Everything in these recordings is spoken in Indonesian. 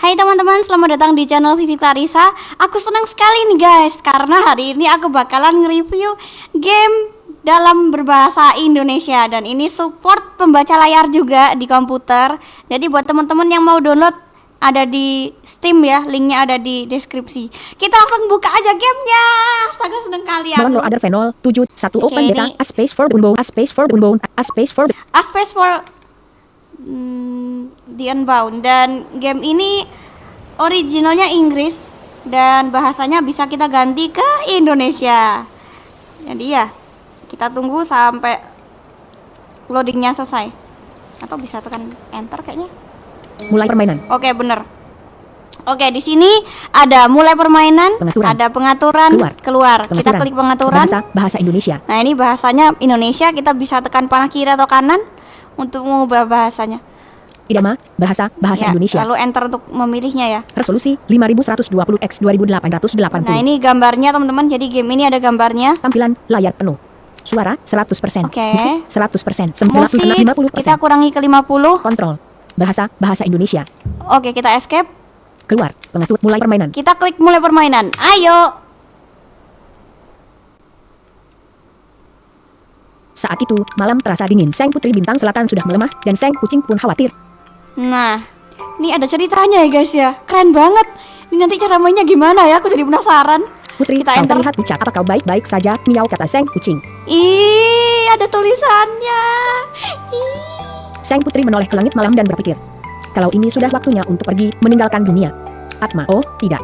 Hai teman-teman, selamat datang di channel Vivi Clarissa. Aku senang sekali nih guys, karena hari ini aku bakalan nge-review game dalam berbahasa Indonesia. Dan ini support pembaca layar juga di komputer. Jadi buat teman-teman yang mau download, ada di Steam ya, linknya ada di deskripsi. Kita langsung buka aja gamenya. Astaga, seneng kali aku. Download other Venol 71 Oke, open beta ini- a space for unbound a space for unbound a space for A Space for The Unbound. Dan game ini originalnya Inggris dan bahasanya bisa kita ganti ke Indonesia. Jadi ya, kita tunggu sampai loadingnya selesai. Atau bisa tekan enter kayaknya. mulai permainan. Oke, bener. Oke, di sini ada mulai permainan, Pengaturan. ada pengaturan, keluar. Kita Pengaturan. klik pengaturan. Bahasa Indonesia. Nah, ini bahasanya Indonesia, kita bisa tekan panah kiri atau kanan untuk mengubah bahasanya. Idama bahasa Ya, Indonesia. lalu enter untuk memilihnya ya. Resolusi 5120 x 2880. Nah, ini gambarnya teman-teman. Jadi game ini ada gambarnya. Tampilan layar penuh. Suara 100%. Oke. Musik 100%. Musik 50%. kita kurangi ke 50. Kontrol. Bahasa Indonesia. Oke, kita escape. Keluar. Pengatur mulai permainan. Kita klik mulai permainan. Ayo. Saat itu, malam terasa dingin. Sang putri bintang selatan sudah melemah dan sang kucing pun khawatir. Nah, ini ada ceritanya ya guys ya. Keren banget. Ini nanti cara mainnya gimana ya? Aku jadi penasaran. Putri, Kita kau enter. terlihat pucat. Apa kau baik-baik saja? Miau, kata sang kucing. Ih, ada tulisannya. Ih. Sang putri menoleh ke langit malam dan berpikir, kalau ini sudah waktunya untuk pergi meninggalkan dunia. Atma, oh tidak.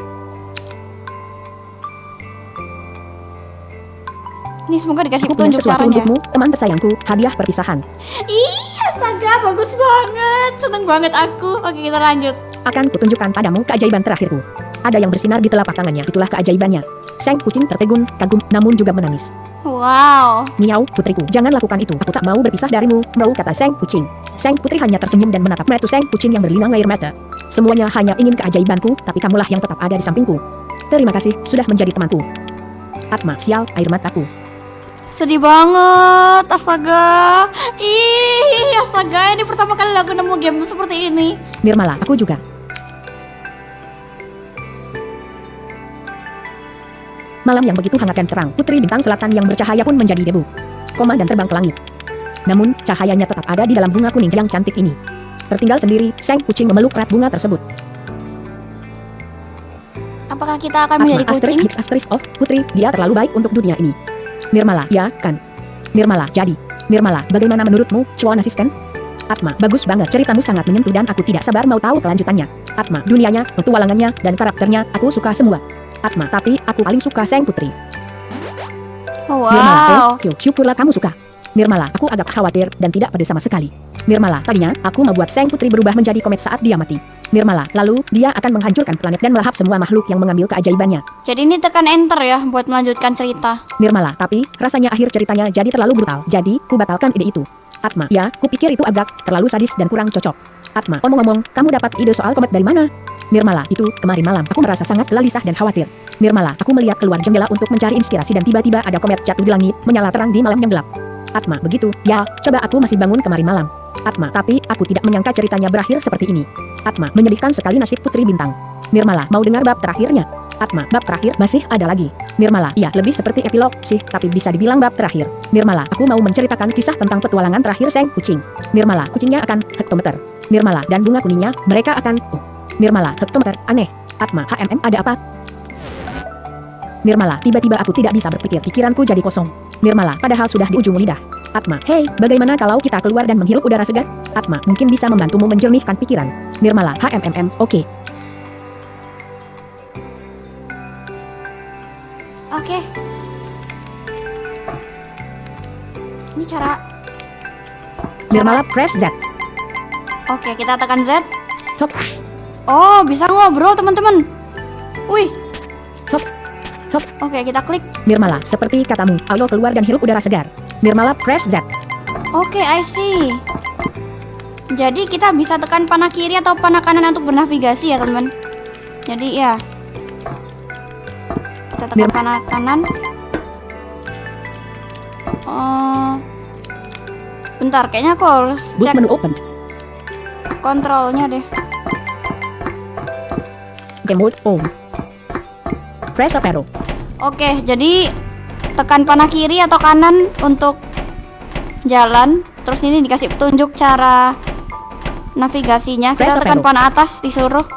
Ini semoga dikasih Aku punya petunjuk sesuatu caranya. untukmu, teman tersayangku, hadiah perpisahan. Ih, astaga, bagus banget. Seneng banget aku. Oke, kita lanjut. Akan kutunjukkan padamu keajaiban terakhirku. Ada yang bersinar di telapak tangannya, itulah keajaibannya. Sang kucing tertegun, kagum, namun juga menangis. Wow. Miau, putriku, jangan lakukan itu. Aku tak mau berpisah darimu, mau, kata sang kucing. Sang putri hanya tersenyum dan menatap mata sang kucing yang berlinang air mata. Semuanya hanya ingin keajaibanku, tapi kamulah yang tetap ada di sampingku. Terima kasih, sudah menjadi temanku. Atma, sial, air mataku. Sedih banget, astaga. Ih, astaga, ini pertama kali aku nemu game seperti ini. Nirmala, aku juga. Malam yang begitu hangat dan terang, putri bintang selatan yang bercahaya pun menjadi debu. Koma dan terbang ke langit. Namun, cahayanya tetap ada di dalam bunga kuning yang cantik ini. Tertinggal sendiri, sang kucing memeluk erat bunga tersebut. Apakah kita akan Atma, menjadi kucing? asterisk, oh, putri, dia terlalu baik untuk dunia ini. Nirmala, ya, kan? Nirmala, jadi. Nirmala, bagaimana menurutmu, cuan asisten? Atma, bagus banget, ceritamu sangat menyentuh dan aku tidak sabar mau tahu kelanjutannya. Atma, dunianya, petualangannya, dan karakternya, aku suka semua. Atma, tapi aku paling suka sang putri. Nirmala, Wow. syukurlah kamu suka. Nirmala, aku agak khawatir dan tidak pada sama sekali. Nirmala, tadinya aku membuat sang putri berubah menjadi komet saat dia mati. Nirmala, lalu dia akan menghancurkan planet dan melahap semua makhluk yang mengambil keajaibannya. Jadi ini tekan enter ya buat melanjutkan cerita. Nirmala, tapi rasanya akhir ceritanya jadi terlalu brutal. Jadi, ku batalkan ide itu. Atma, ya, kupikir itu agak terlalu sadis dan kurang cocok. Atma, omong-omong, kamu dapat ide soal komet dari mana? Nirmala, itu kemarin malam aku merasa sangat gelisah dan khawatir. Nirmala, aku melihat keluar jendela untuk mencari inspirasi dan tiba-tiba ada komet jatuh di langit, menyala terang di malam yang gelap. Atma, begitu, ya, coba aku masih bangun kemarin malam. Atma, tapi aku tidak menyangka ceritanya berakhir seperti ini. Atma, menyedihkan sekali nasib putri bintang. Nirmala, mau dengar bab terakhirnya? Atma, bab terakhir masih ada lagi. Nirmala, iya, lebih seperti epilog sih, tapi bisa dibilang bab terakhir. Nirmala, aku mau menceritakan kisah tentang petualangan terakhir sang kucing. Nirmala, kucingnya akan hektometer. Nirmala, dan bunga kuningnya, mereka akan Nirmala, hektometer, aneh. Atma, ada apa? Nirmala, tiba-tiba aku tidak bisa berpikir, pikiranku jadi kosong. Nirmala, padahal sudah di ujung lidah. Atma, hei, bagaimana kalau kita keluar dan menghirup udara segar? Atma, mungkin bisa membantumu menjernihkan pikiran. Nirmala, oke. Oke. Ini cara. Nirmala, press Z. Oke, kita tekan Z. Cop, Oh, bisa ngobrol teman-teman. Wih. cop, cop. Oke, kita klik. Nirmala, seperti katamu, ayo keluar dan hirup udara segar. Nirmala, press Z. Oke, I see. Jadi kita bisa tekan panah kiri atau panah kanan untuk bernavigasi ya teman-teman. Jadi ya, kita tekan panah kanan. Bentar, kayaknya aku harus Boot cek menu opened. kontrolnya deh. Game mode on. Press up arrow. Oke, jadi tekan panah kiri atau kanan untuk jalan. Terus ini dikasih petunjuk cara navigasinya. Press Kita up tekan arrow. panah atas disuruh.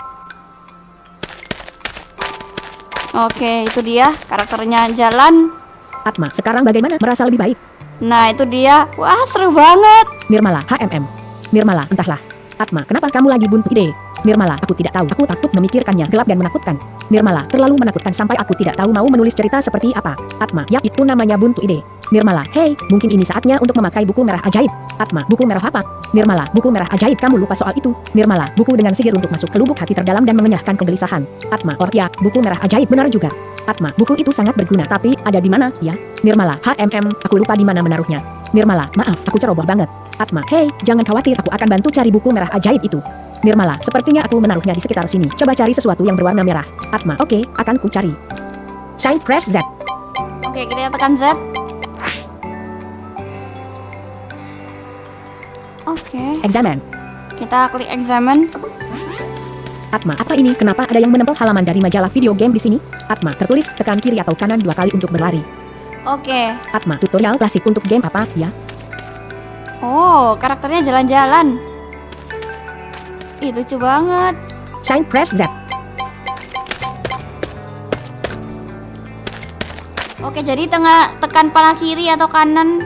Oke, itu dia karakternya jalan. Atma, sekarang bagaimana? Merasa lebih baik? Nah, itu dia. Wah, seru banget. Nirmala, HMM. Nirmala, entahlah. Atma, kenapa kamu lagi buntu ide? Nirmala, aku tidak tahu. Aku takut memikirkannya. Gelap dan menakutkan. Nirmala, terlalu menakutkan sampai aku tidak tahu mau menulis cerita seperti apa. Atma, yap, itu namanya buntu ide. Nirmala, hei, mungkin ini saatnya untuk memakai buku merah ajaib. Atma, buku merah apa? Nirmala, buku merah ajaib. Kamu lupa soal itu. Nirmala, buku dengan sihir untuk masuk ke lubuk hati terdalam dan mengenyahkan kegelisahan. Atma, oh ya, buku merah ajaib, benar juga. Atma, buku itu sangat berguna, tapi ada di mana, ya? Nirmala, aku lupa di mana menaruhnya. Nirmala, maaf, aku ceroboh banget. Atma, hei, jangan khawatir, aku akan bantu cari buku merah ajaib itu. Nirmala, sepertinya aku menaruhnya di sekitar sini. Coba cari sesuatu yang berwarna merah. Atma, oke, akan ku cari. Shine, press Z. Oke, kita tekan Z. Oke, Examine. kita klik examine. Atma, apa ini? Kenapa ada yang menempel halaman dari majalah video game di sini? Atma, tertulis tekan kiri atau kanan 2 kali untuk berlari. Oke. Atma, tutorial klasik untuk game apa, ya? Oh, karakternya jalan-jalan. Ih, lucu banget. Shine, press Z. Oke, jadi tekan panah kiri atau kanan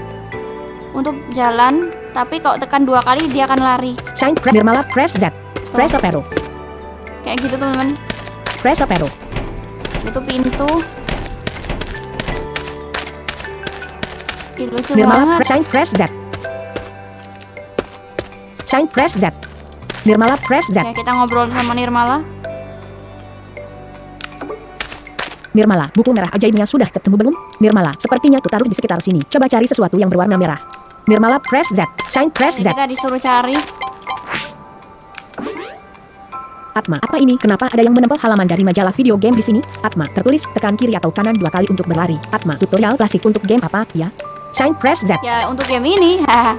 untuk jalan, tapi kalau tekan 2 kali dia akan lari. Shine, Nirmala, press Z. Press up arrow. Kayak gitu, teman-teman. Press up arrow. Itu pintu. Ih, lucu Nirmala, banget. shine, press Z. Shine, press Z. Nirmala, press Z. Oke, kita ngobrol sama Nirmala. Nirmala, buku merah ajaibnya sudah ketemu belum? Nirmala, sepertinya ku taruh di sekitar sini. Coba cari sesuatu yang berwarna merah. Nirmala, press Z. Shine, press Jadi Z. kita disuruh cari. Atma, apa ini? Kenapa ada yang menempel halaman dari majalah video game di sini? Atma, tertulis tekan kiri atau kanan 2 kali untuk berlari. Atma, tutorial klasik untuk game apa, ya? Shine, press Z. Ya, untuk game ini. Haha.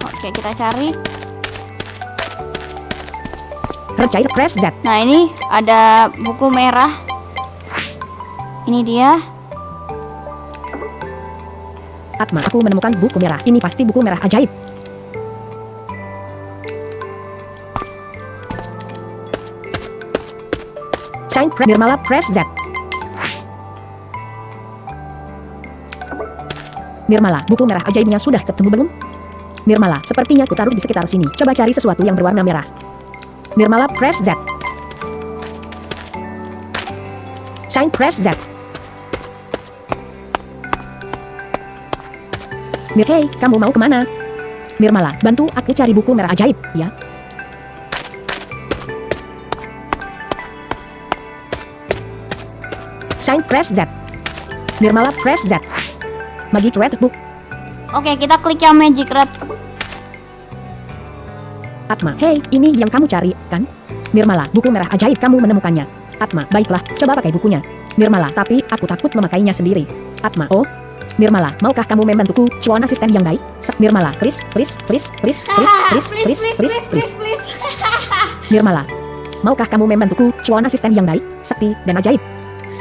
Oke, kita cari. Recair, press Z. Nah, ini ada buku merah. Ini dia. Atma, aku menemukan buku merah. Ini pasti buku merah ajaib. Shine, Nirmala, press Z. Nirmala, buku merah ajaibnya sudah ketemu belum? Nirmala, sepertinya ku taruh di sekitar sini. Coba cari sesuatu yang berwarna merah. Nirmala, press Z. Shine, press Z. Hei, kamu mau kemana? Nirmala, bantu aku cari buku merah ajaib, ya? Shine, press Z. Nirmala, press Z. Magic Red Book. Oke, kita klik yang Magic Red. Atma, hei, ini yang kamu cari, kan? Nirmala, buku merah ajaib, kamu menemukannya. Atma, baiklah, coba pakai bukunya. Nirmala, tapi aku takut memakainya sendiri. Atma, oh. Nirmala, maukah kamu membantuku, cuan asisten yang baik? Nirmala, please. Nirmala, maukah kamu membantuku, cuan asisten yang baik, sakti, dan ajaib?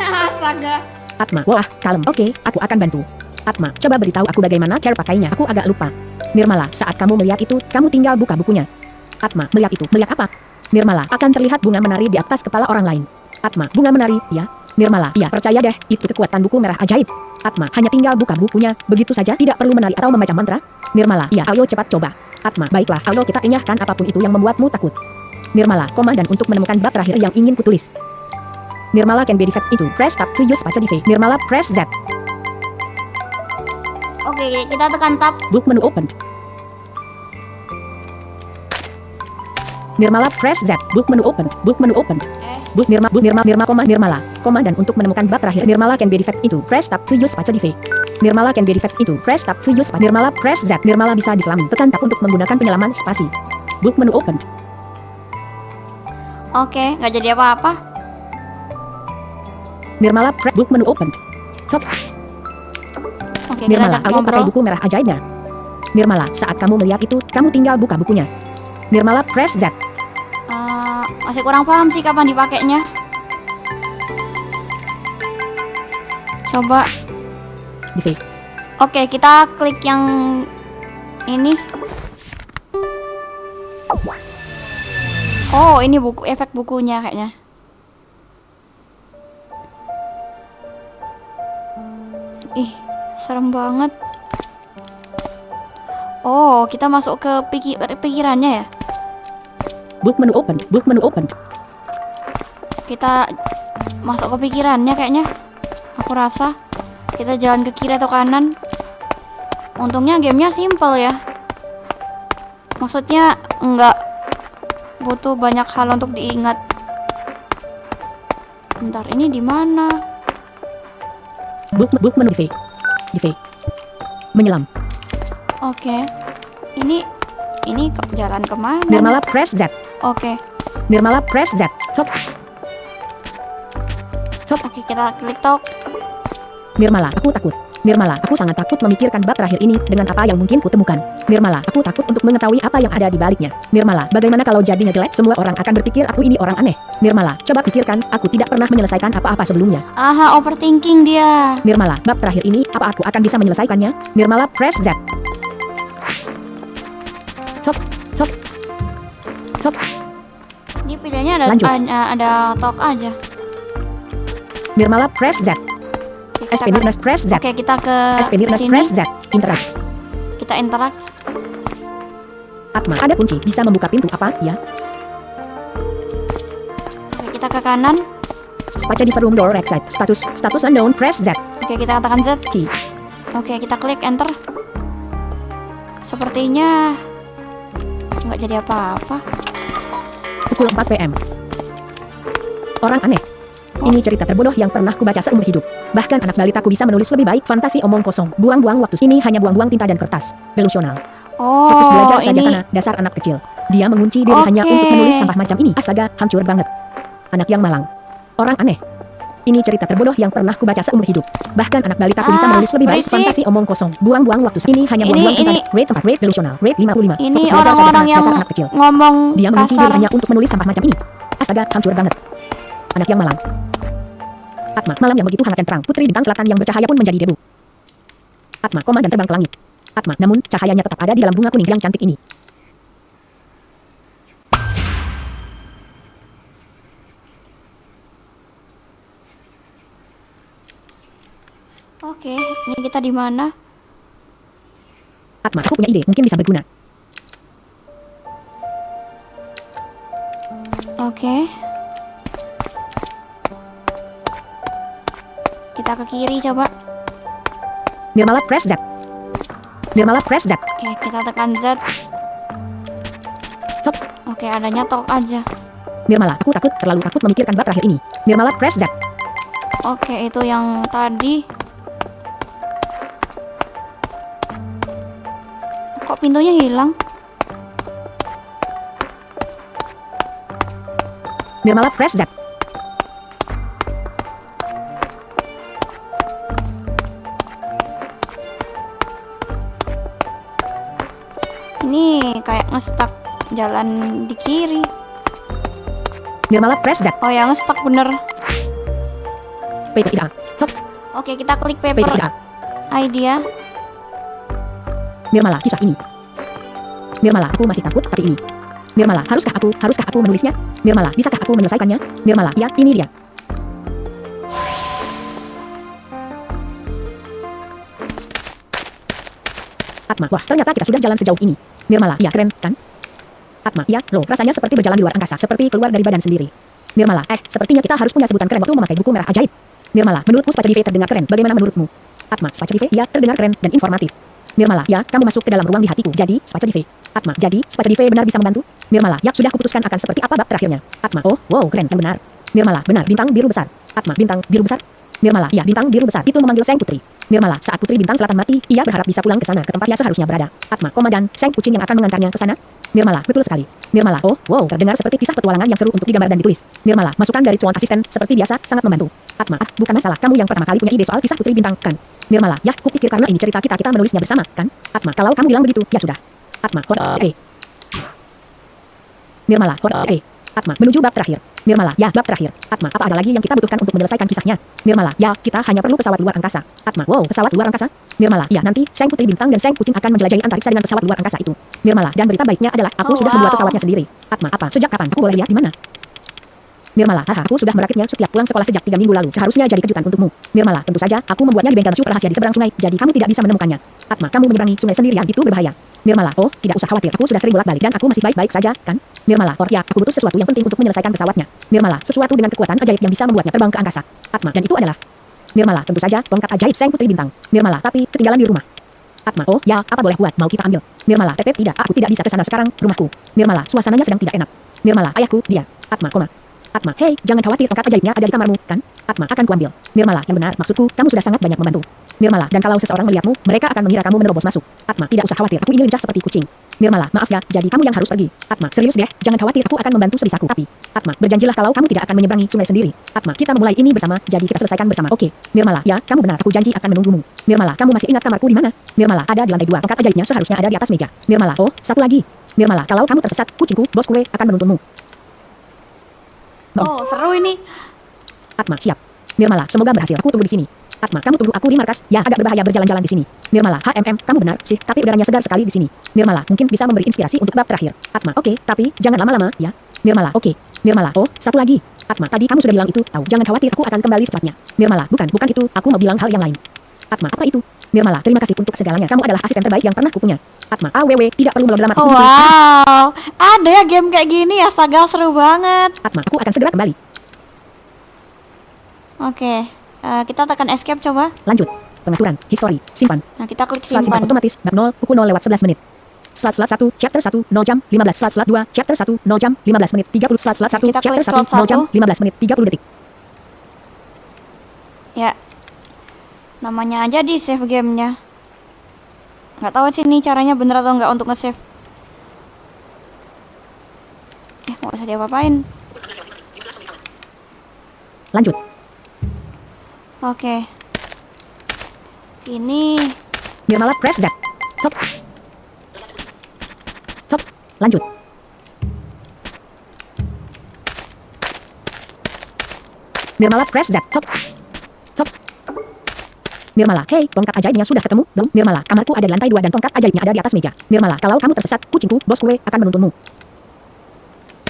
Astaga. Atma, wah, kalem, oke, aku akan bantu. Atma, coba beritahu aku bagaimana cara pakainya, aku agak lupa. Nirmala, saat kamu melihat itu, kamu tinggal buka bukunya. Atma, melihat itu, melihat apa? Nirmala, akan terlihat bunga menari di atas kepala orang lain. Atma, bunga menari, ya? Nirmala, iya, percaya deh, itu kekuatan buku merah ajaib. Atma, hanya tinggal buka bukunya, begitu saja, tidak perlu menari atau membaca mantra. Nirmala, iya, ayo cepat coba. Atma, baiklah, ayo kita enyahkan apapun itu yang membuatmu takut. Nirmala, dan untuk menemukan bab terakhir yang ingin kutulis. Nirmala can be defect into, press tab to use baca div. Nirmala, press Z. Oke, kita tekan tab. Book menu opened. Nirmala, press Z. Book menu opened. Book menu opened. Book Nirmala, dan untuk menemukan bab terakhir Nirmala can be defect into, press tab to use baca div. Nirmala can be defect into, press tab to use Nirmala, press Z. Nirmala bisa diselami, tekan tab untuk menggunakan penyelaman spasi. Book menu opened. Oke, nggak jadi apa-apa. Nirmala, press book menu opened. Stop. Oke, kita Nirmala, ajak ayo pakai ngobrol. buku merah ajaibnya. Nirmala, saat kamu melihat itu, kamu tinggal buka bukunya. Nirmala, press Z. Masih kurang paham sih kapan dipakainya. Coba. Di Oke, kita klik yang ini. Oh, ini buku, efek bukunya kayaknya. Ih, serem banget. Oh, kita masuk ke pikirannya ya. book menu open. Book menu open. Kita masuk ke pikirannya kayaknya. Aku rasa kita jalan ke kiri atau kanan. Untungnya gamenya simple ya. Maksudnya nggak butuh banyak hal untuk diingat. Bentar, ini di mana? Book menu di menyelam. Oke. Ini jalan kemana? Nirmala press Z. Oke. Nirmala press Z. Stop. Oke, kita klik talk. Nirmala, aku takut. Nirmala, aku sangat takut memikirkan bab terakhir ini dengan apa yang mungkin kutemukan. Nirmala, aku takut untuk mengetahui apa yang ada di baliknya. Nirmala, bagaimana kalau jadinya jelek? Semua orang akan berpikir aku ini orang aneh. Nirmala, coba pikirkan, aku tidak pernah menyelesaikan apa-apa sebelumnya. Aha, overthinking dia. Nirmala, bab terakhir ini, apa aku akan bisa menyelesaikannya? Nirmala, press Z. Stop. Ini pilihannya Lanjut. ada talk aja. Nirmala, press Z. Oke, kita SP Nirnas, press Z. Oke, kita ke SP Nirnas, sini. press Z. Interact. Kita interact. Atma, ada kunci, bisa membuka pintu apa, ya? Oke, kita ke kanan. Space di room door exit. Status unknown, press Z. Oke, kita katakan Z. Key. Oke, kita klik enter. Sepertinya nggak jadi apa-apa. Pukul 4 PM. Orang aneh. Ini cerita terbodoh yang pernah kubaca seumur hidup. Bahkan anak balitaku bisa menulis lebih baik. Fantasi omong kosong. Buang-buang waktu. Sini hanya buang-buang tinta dan kertas. Delusional. Fokus belajar Oh, saja ini sana. Dasar anak kecil. Dia mengunci diri hanya Oke. untuk menulis sampah macam ini. Astaga, hancur banget. Anak yang malang. Orang aneh. Ini cerita terbodoh yang pernah kubaca seumur hidup. Bahkan anak balitaku bisa menulis lebih baik. berisik. Fantasi omong kosong. Buang-buang waktu. Sini hanya buang-buang tinta. Rate 4. Rate delusional. Rate 55. ini Fokus belajar saja orang-orang sana. yang Dasar anak kecil. ngomong Dia mengunci kasar. diri hanya untuk menulis sampah macam ini. Astaga, hancur banget. Anak yang malang. Atma, malam yang begitu hangat dan terang. Putri bintang selatan yang bercahaya pun menjadi debu. Atma, koma dan terbang ke langit. Atma, namun cahayanya tetap ada di dalam bunga kuning yang cantik ini. Oke, ini kita di mana? Atma, aku punya ide, mungkin bisa berguna. Oke. Kita ke kiri coba. Nirmala press Z. Nirmala press Z. Oke, kita tekan Z. Stop. Oke, adanya talk aja. Nirmala, aku terlalu takut memikirkan bab terakhir ini. Nirmala press Z. Oke, itu yang tadi. Kok pintunya hilang? Nirmala press Z. Ini kayak ngestak jalan di kiri. Nirmala press Z. Oh ya, ngestak bener. PPIDA. Stop. Oke, kita klik paper PPIDA. idea. Nirmala, kisah ini. Nirmala, aku masih takut tapi ini. Nirmala, haruskah aku menulisnya? Nirmala, bisakah aku menyelesaikannya? Nirmala, ya, ini dia. Atma, wah, ternyata kita sudah jalan sejauh ini. Nirmala, ya keren, kan? Atma, ya, loh, rasanya seperti berjalan di luar angkasa, seperti keluar dari badan sendiri. Nirmala, sepertinya kita harus punya sebutan keren waktu memakai buku merah ajaib. Nirmala, menurutku Space Dive terdengar keren, bagaimana menurutmu? Atma, Space Dive, ya, terdengar keren dan informatif. Nirmala, ya, kamu masuk ke dalam ruang di hatiku, jadi, Space Dive. Atma, jadi, Space Dive benar bisa membantu? Nirmala, ya, sudah kuputuskan akan seperti apa bab terakhirnya. Atma, oh, wow, keren, yang benar. Nirmala, benar, bintang biru besar. Atma, bintang biru besar. Nirmala, ya, bintang biru besar, itu memanggil Sang Putri. Nirmala, saat Putri Bintang Selatan mati, ia berharap bisa pulang ke sana, ke tempat ia seharusnya berada. Atma, komandan, Sang Kucing yang akan mengantarnya ke sana. Nirmala, betul sekali. Nirmala, oh, wow, terdengar seperti kisah petualangan yang seru untuk digambar dan ditulis. Nirmala, masukan dari cuan asisten, seperti biasa, sangat membantu. Atma, bukan masalah, kamu yang pertama kali punya ide soal kisah Putri Bintang, kan? Nirmala, ya, kupikir karena ini cerita kita menulisnya bersama, kan? Atma, kalau kamu bilang begitu, ya sudah. Atma, Nirmala, Atma, menuju bab terakhir. Nirmala, ya, bab terakhir. Atma, apa ada lagi yang kita butuhkan untuk menyelesaikan kisahnya? Nirmala, ya, kita hanya perlu pesawat luar angkasa. Atma, wow, pesawat luar angkasa? Nirmala, ya, nanti Seng Putri Bintang dan Seng Kucing akan menjelajahi antariksa dengan pesawat luar angkasa itu. Nirmala, dan berita baiknya adalah aku Oh, sudah membuat wow. pesawatnya sendiri. Atma, apa? Sejak kapan? Aku boleh lihat di mana? Nirmala, haha, aku sudah merakitnya setiap pulang sekolah sejak 3 minggu lalu. Seharusnya jadi kejutan untukmu. Nirmala, tentu saja, aku membuatnya di bengkel super rahasia di seberang sungai, jadi kamu tidak bisa menemukannya. Atma, kamu menyeberangi sungai sendirian, itu berbahaya. Nirmala, oh, tidak usah khawatir, aku sudah sering bolak-balik dan aku masih baik-baik saja, kan? Nirmala, oh ya, aku butuh sesuatu yang penting untuk menyelesaikan pesawatnya. Nirmala, sesuatu dengan kekuatan ajaib yang bisa membuatnya terbang ke angkasa. Atma, dan itu adalah... Nirmala, tentu saja, tongkat ajaib Seng Putri Bintang. Nirmala, tapi ketinggalan di rumah. Atma, oh ya, apa boleh buat, mau kita ambil. Nirmala, tidak, aku tidak bisa ke sana sekarang, rumahku. Nirmala, suasananya sedang tidak enak. Nirmala, ayahku, dia. Atma, koma. Atma, hei, jangan khawatir, tongkat ajaibnya ada di kamarmu, kan? Atma, akan kuambil. Nirmala, yang benar, maksudku, kamu sudah sangat banyak membantu. Nirmala, dan kalau seseorang melihatmu, mereka akan mengira kamu menerobos masuk. Atma, tidak usah khawatir, aku ini lincah seperti kucing. Nirmala, maaf ya, jadi kamu yang harus pergi. Atma, serius deh, jangan khawatir, aku akan membantu sebisaku. Tapi, Atma, berjanjilah kalau kamu tidak akan menyeberangi sungai sendiri. Atma, kita memulai ini bersama, jadi kita selesaikan bersama. Oke, Nirmala, ya, kamu benar, aku janji akan menunggumu. Nirmala, kamu masih ingat kamarku di mana? Nirmala, ada di lantai 2, tongkat ajaibnya seharusnya ada di atas meja. Nirmala, oh, satu lagi. Nirmala, kalau kamu tersesat, kucingku, bos kue, akan menuntunmu. Oh, seru ini. Atma, siap. Nirmala, semoga berhasil. Aku tunggu di sini. Atma, kamu tunggu aku di markas. Ya, agak berbahaya berjalan-jalan di sini. Nirmala, kamu benar sih, tapi udaranya segar sekali di sini. Nirmala, mungkin bisa memberi inspirasi untuk bab terakhir. Atma, oke, tapi jangan lama-lama, ya. Nirmala, oke. Nirmala, oh, satu lagi. Atma, tadi kamu sudah bilang itu, tahu. Jangan khawatir, aku akan kembali secepatnya. Nirmala, bukan itu. Aku mau bilang hal yang lain. Atma, apa itu? Nirmala, terima kasih untuk segalanya. Kamu adalah asisten terbaik yang pernah kupunya. Atma, tidak perlu melodramatis Oh, begitu. wow, ada ya game kayak gini, astaga, seru banget. Atma, aku akan segera kembali. Oke, kita tekan escape coba. Lanjut. Pengaturan, history, simpan. Nah, kita klik Slot simpan simpan. otomatis, bab 0, pukul 0 lewat 11 menit. Slot 1, chapter 1, 0 jam, 15. Slot 2, chapter 1, 0 jam, 15 menit, 30. Slot 1, Kita chapter klik 1, slot 0 jam, 1. 15 menit, 30 detik. Ya, namanya aja di save gamenya. Nggak tahu sih ini caranya bener atau nggak untuk nge-save. Nggak usah diapa-apain. Lanjut. Oke. Ini Nirmala, press Z. Stop. Stop. Lanjut. Nirmala, press Z. Stop. Stop. Nirmala, hei, tongkat ajaibnya sudah ketemu, dong? Nirmala, kamarku ada di lantai 2 dan tongkat ajaibnya ada di atas meja. Nirmala, kalau kamu tersesat, kucingku, bos kue, akan menuntunmu.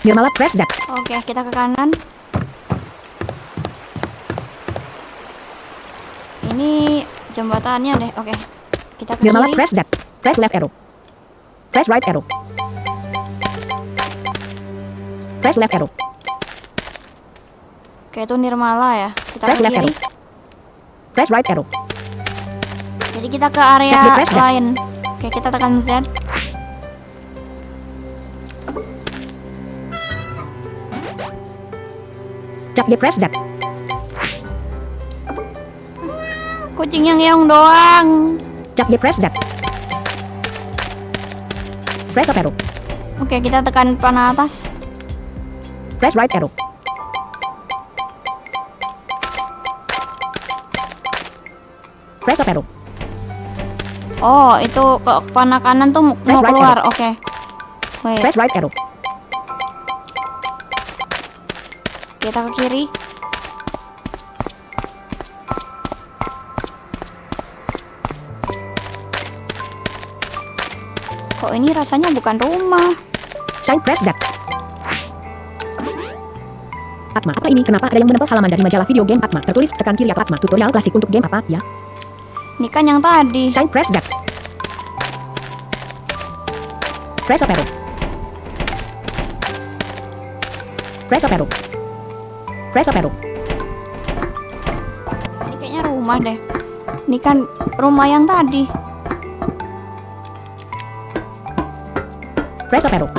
Nirmala, press Z. oke, kita ke kanan. Ini jembatannya deh. Oke. Kita ke Nirmala, kiri. press Z. Press left arrow. Press right arrow. Press left arrow. Oke, itu Nirmala ya. Kita Press ke left kiri. arrow. Press right arrow. Jadi kita ke area Cek the press, Jack. lain. Oke, kita tekan Z. Cap Y, press Z. Kucing yang doang. Cap Y, press Z. Press up arrow. Oke, kita tekan panah atas. Press right arrow. Press up arrow. Oh, itu ke panah kanan tuh mau Press right keluar. Oke. Wait, Press right arrow. kita ke kiri. Kok ini rasanya bukan rumah? Shine, press Z. Atma, apa ini? Kenapa ada yang menempel halaman dari majalah video game Atma? Tertulis tekan kiri atau Atma. Tutorial klasik untuk game apa, ya? Ini kan yang tadi. Shine, press Z. Press up arrow. Press up arrow. Press up arrow. Ini kayaknya rumah deh. Ini kan rumah yang tadi. Press up arrow.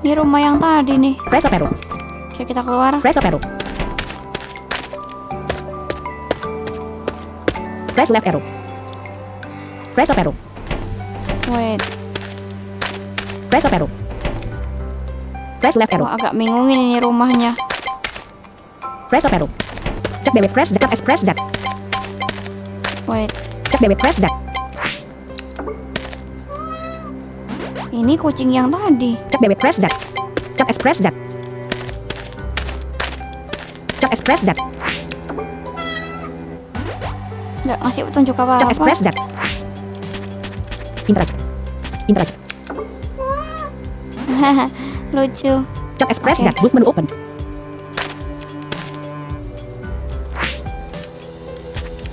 Ini rumah yang tadi nih. Press up arrow. Oke, kita keluar. Press up arrow. Press left arrow. Press up arrow. Wait, Press up arrow. Press left arrow. wah agak bingungin ini rumahnya. Press up arrow. Cek BW, press Z. S, press Z. Wait, Cek BW, press Z. ini kucing yang tadi. Cek BW, press Z. Cap Express Z. Cap Express Z. Nggak ngasih petunjuk Cap apa-apa. Express Z. Interact. Interact. Lucu. Cap Express Oke. Z. Book menu open.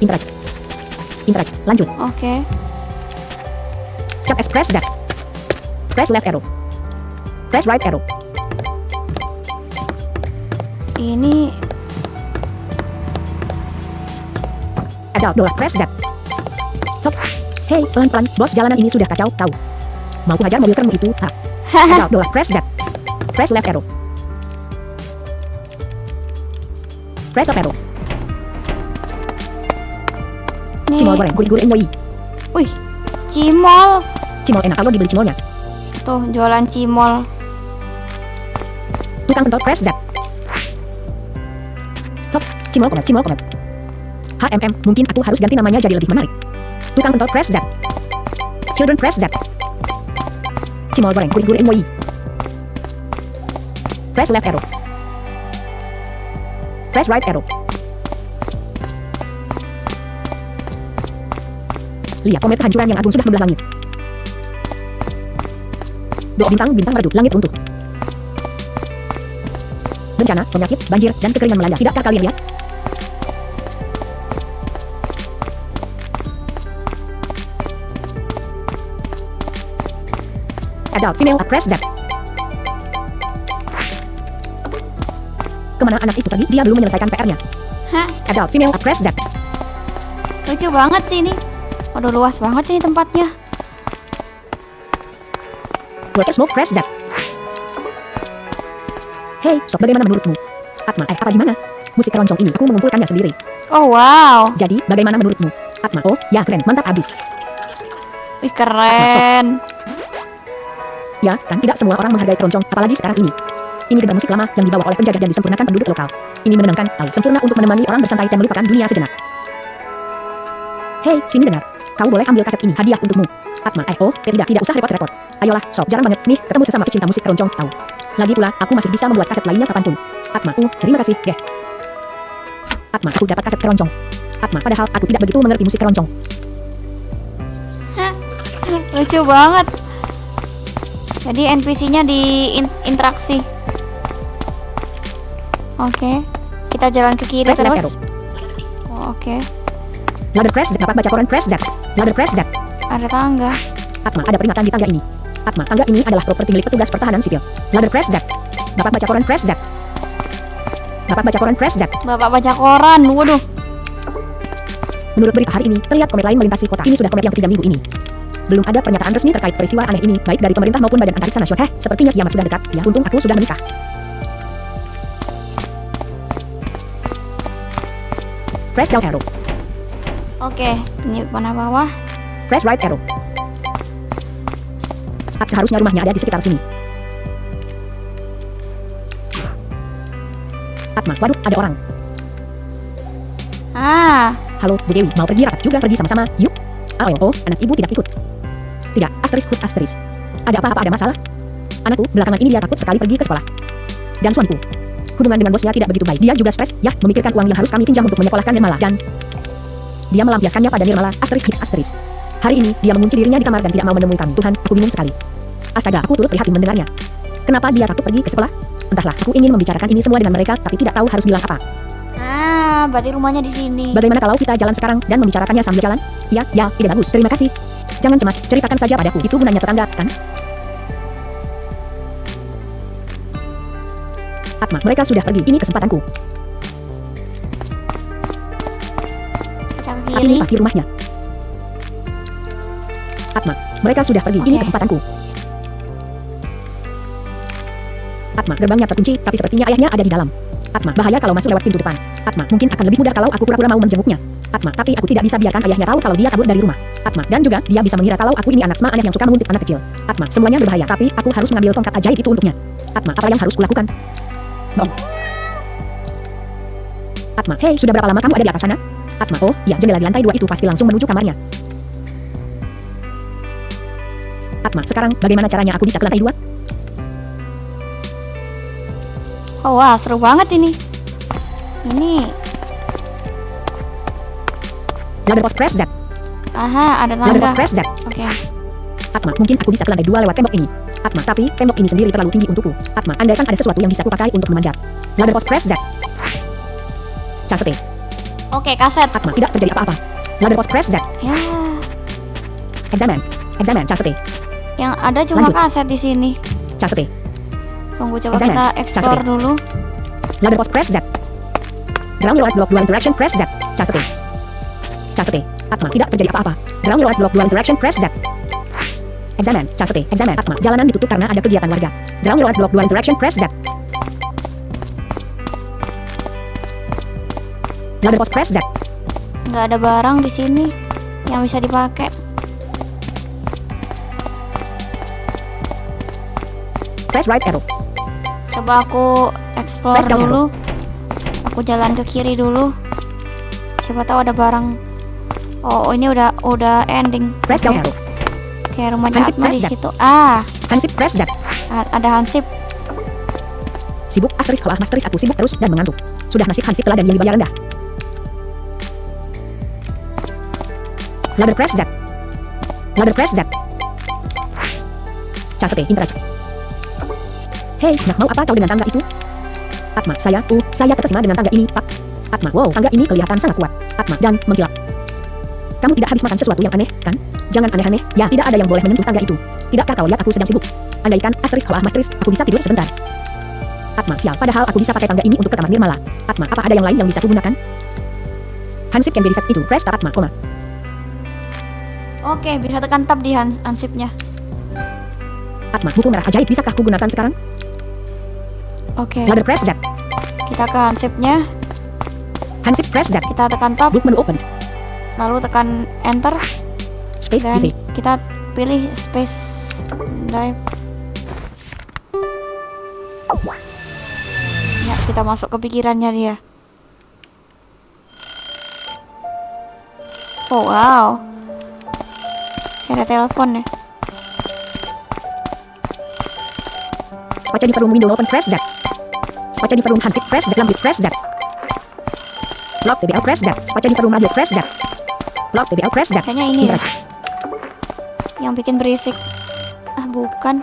Interact. Interact. Lanjut. Oke. Cap Express Z. Press left arrow. Press right arrow. Ini Adult dollar press Z. Stop. Hey, pelan-pelan, bos, jalanan ini sudah kacau, tahu. Mau ku hajar mobil kermu itu, ha. Adult dollar press Z. Press left arrow. Press up arrow. Cimol nih. goreng, gurih-gurih NYI. Wih, cimol. Cimol enak kalau dibeli cimolnya. Tuh, jualan cimol. Tukang pentol press Z. Stop. Cimol komet, cimol komet. HMM, mungkin aku harus ganti namanya jadi lebih menarik. Tukang pentol press Z. Children press Z. Cimol goreng, gurih-gurih NYI. Press left arrow. Press right arrow. Lihat komet kehancuran yang agung sudah membelah langit. Doa bintang-bintang redup, langit runtuh. Bencana, penyakit, banjir, dan kekeringan melanda. Tidakkah kalian lihat? Adult female press Z. Kemana anak itu pergi? Dia belum menyelesaikan PR-nya. Hah, Adult female press Z. lucu banget sih ini. Waduh, luas banget ini tempatnya. Worker smoke press Z. Hey, sok, bagaimana menurutmu? Atma, apa gimana? Musik keroncong ini aku mengumpulkannya sendiri. Oh, wow. Jadi, bagaimana menurutmu? Atma, oh, ya keren, mantap abis. Wih, keren. Ya, kan tidak semua orang menghargai keroncong, apalagi sekarang ini. Ini benda musik lama yang dibawa oleh penjajah dan disempurnakan penduduk lokal. Ini menenangkan, tahu, sempurna untuk menemani orang bersantai dan melupakan dunia sejenak. Hei, sini dengar. Kau boleh ambil kaset ini, hadiah untukmu. Atma, tidak usah repot-repot. Ayolah, sok, jarang banget nih ketemu sesama pecinta musik keroncong, tahu. Lagi pula, aku masih bisa membuat kaset lainnya kapanpun. Atma, terima kasih, deh. Atma, aku dapat kaset keroncong. Atma, padahal aku tidak begitu mengerti musik keroncong. Lucu banget. Jadi NPC-nya di interaksi. Oke. Kita jalan ke kiri Press left terus. Oh, oke. Ladder press Z, dapat baca koran press Z. Ladder press Z. Ada tangga. Atma, ada peringatan di tangga ini. Atma, tangga ini adalah properti milik petugas pertahanan sipil. Ladder press Z. Dapat baca koran press Z. Dapat baca koran press Z. Bapak baca koran. Waduh. Menurut berita hari ini, terlihat komet lain melintasi kota. Ini sudah komet yang ketiga minggu ini. Belum ada pernyataan resmi terkait peristiwa aneh ini, baik dari pemerintah maupun badan antariksa nasional. Sepertinya kiamat sudah dekat. Ya, untung aku sudah menikah. Press down arrow. Oke, ini panah bawah. Press right arrow. Seharusnya rumahnya ada di sekitar sini. Atma, waduh, ada orang. Ah, Halo, Bu Dewi, mau pergi rapat juga, pergi sama-sama, yuk. Anak ibu tidak ikut. Tidak, asteris. Ada apa-apa, ada masalah? Anakku, belakangan ini dia takut sekali pergi ke sekolah. Dan suamiku, hubungan dengan bosnya tidak begitu baik. Dia juga stres, ya, memikirkan uang yang harus kami pinjam untuk menyekolahkan Nirmala. Dan dia melampiaskannya pada Nirmala, asteris. Hari ini, dia mengunci dirinya di kamar dan tidak mau menemui kami. Tuhan, aku bingung sekali. Astaga, aku turut prihatin mendengarnya. Kenapa dia takut pergi ke sekolah? Entahlah, aku ingin membicarakan ini semua dengan mereka, tapi tidak tahu harus bilang apa. berarti rumahnya di sini. Bagaimana kalau kita jalan sekarang dan membicarakannya sambil jalan? Ya, ide bagus. Terima kasih. Jangan cemas, ceritakan saja padaku. Itu gunanya tetangga, kan? Atma, mereka sudah pergi. Ini kesempatanku. Kita ke Ini kiri. pasti rumahnya. Atma, mereka sudah pergi. Ini Oke. kesempatanku. Atma, gerbangnya terkunci, tapi sepertinya ayahnya ada di dalam. Atma, bahaya kalau masuk lewat pintu depan. Atma, mungkin akan lebih mudah kalau aku pura-pura mau menjenguknya. Atma, tapi aku tidak bisa biarkan ayahnya tahu kalau dia kabur dari rumah. Atma, dan juga dia bisa mengira kalau aku ini anak aneh yang suka menguntit anak kecil. Atma, semuanya berbahaya, tapi aku harus mengambil tongkat ajaib itu untuknya. Atma, apa yang harus kulakukan? Atma, hei, sudah berapa lama kamu ada di atas sana? Atma, oh, ya, jendela di lantai 2 itu pasti langsung menuju kamarnya. Atma, sekarang bagaimana caranya aku bisa ke lantai 2? Oh wah, seru banget ini. Ini, Ladder pos press Z. aha, ada Ladder tangga. pos press Z. Oke. Atma, mungkin aku bisa ke lantai 2 lewat tembok ini. Atma, tapi tembok ini sendiri terlalu tinggi untukku. Atma, andaikan ada sesuatu yang bisa kupakai untuk memanjat. Ladder pos press Z. Casete. Oke, kaset. Atma, tidak terjadi apa-apa. Ladder pos press Z. Ya, Examine. Examine. Casete. yang ada cuma Lanjut. kaset di sini. Casete. Tunggu, coba Examine. kita explore Casete. dulu. Ladder pos press Z. Ground lewat blok 2 interaction press Z. Casete. Casete. Atma, tidak terjadi apa-apa. Ground lewat blok 2 interaction press Z. Examine. Casete. Examine. Atma, jalanan ditutup karena ada kegiatan warga. Ground lewat blok 2 interaction press Z. Ladder pos press Z. Nggak ada barang di sini yang bisa dipakai. Press right arrow. Coba aku explore Press down dulu. Aku jalan ke kiri dulu. Siapa tahu ada barang. Oh, ini udah ending. Press down Oke. arrow. Oke, rumahnya Hansip, Atma press di Z. situ. Ah, Hansip press Z. ada Hansip. Sibuk asterisk kalau asterisk aku sibuk terus dan mengantuk. Sudah nasib Hansip teladan yang dibayar rendah. Ladder press Z. Ladder press Z. Casete interact. Hei, nak mau apa kau dengan tangga itu? Atma, saya terkesima dengan tangga ini, Pak. Atma, wow, tangga ini kelihatan sangat kuat. Atma, dan mengkilap. Kamu tidak habis makan sesuatu yang aneh, kan? Jangan aneh-aneh, ya tidak ada yang boleh menyentuh tangga itu. Tidakkah kau lihat aku sedang sibuk? Andaikan asterisk kalau asterisk, aku bisa tidur sebentar. Atma, sial, padahal aku bisa pakai tangga ini untuk ke kamar Nirmala. Atma, apa ada yang lain yang bisa kugunakan? Hansip can be reset itu, press tab Atma, koma. Oke, bisa tekan tab di Hansipnya. Atma, buku merah ajaib bisakah kugunakan sekarang? Oke, Ladder press Z. kita ke Hansipnya. Hansip press Z. Kita tekan tab, Book menu open. lalu tekan enter, Space dan delete. kita pilih space dive. Ya, kita masuk ke pikirannya dia. Oh wow, ada telepon ya. Space di room window open press Z. Space di room Hansip press Z. Lambit press Z. Lock TBL press Z. Space di room radio press Z. Lock TBL press Z. Kayaknya ini ya, Interact. yang bikin berisik. Ah, bukan.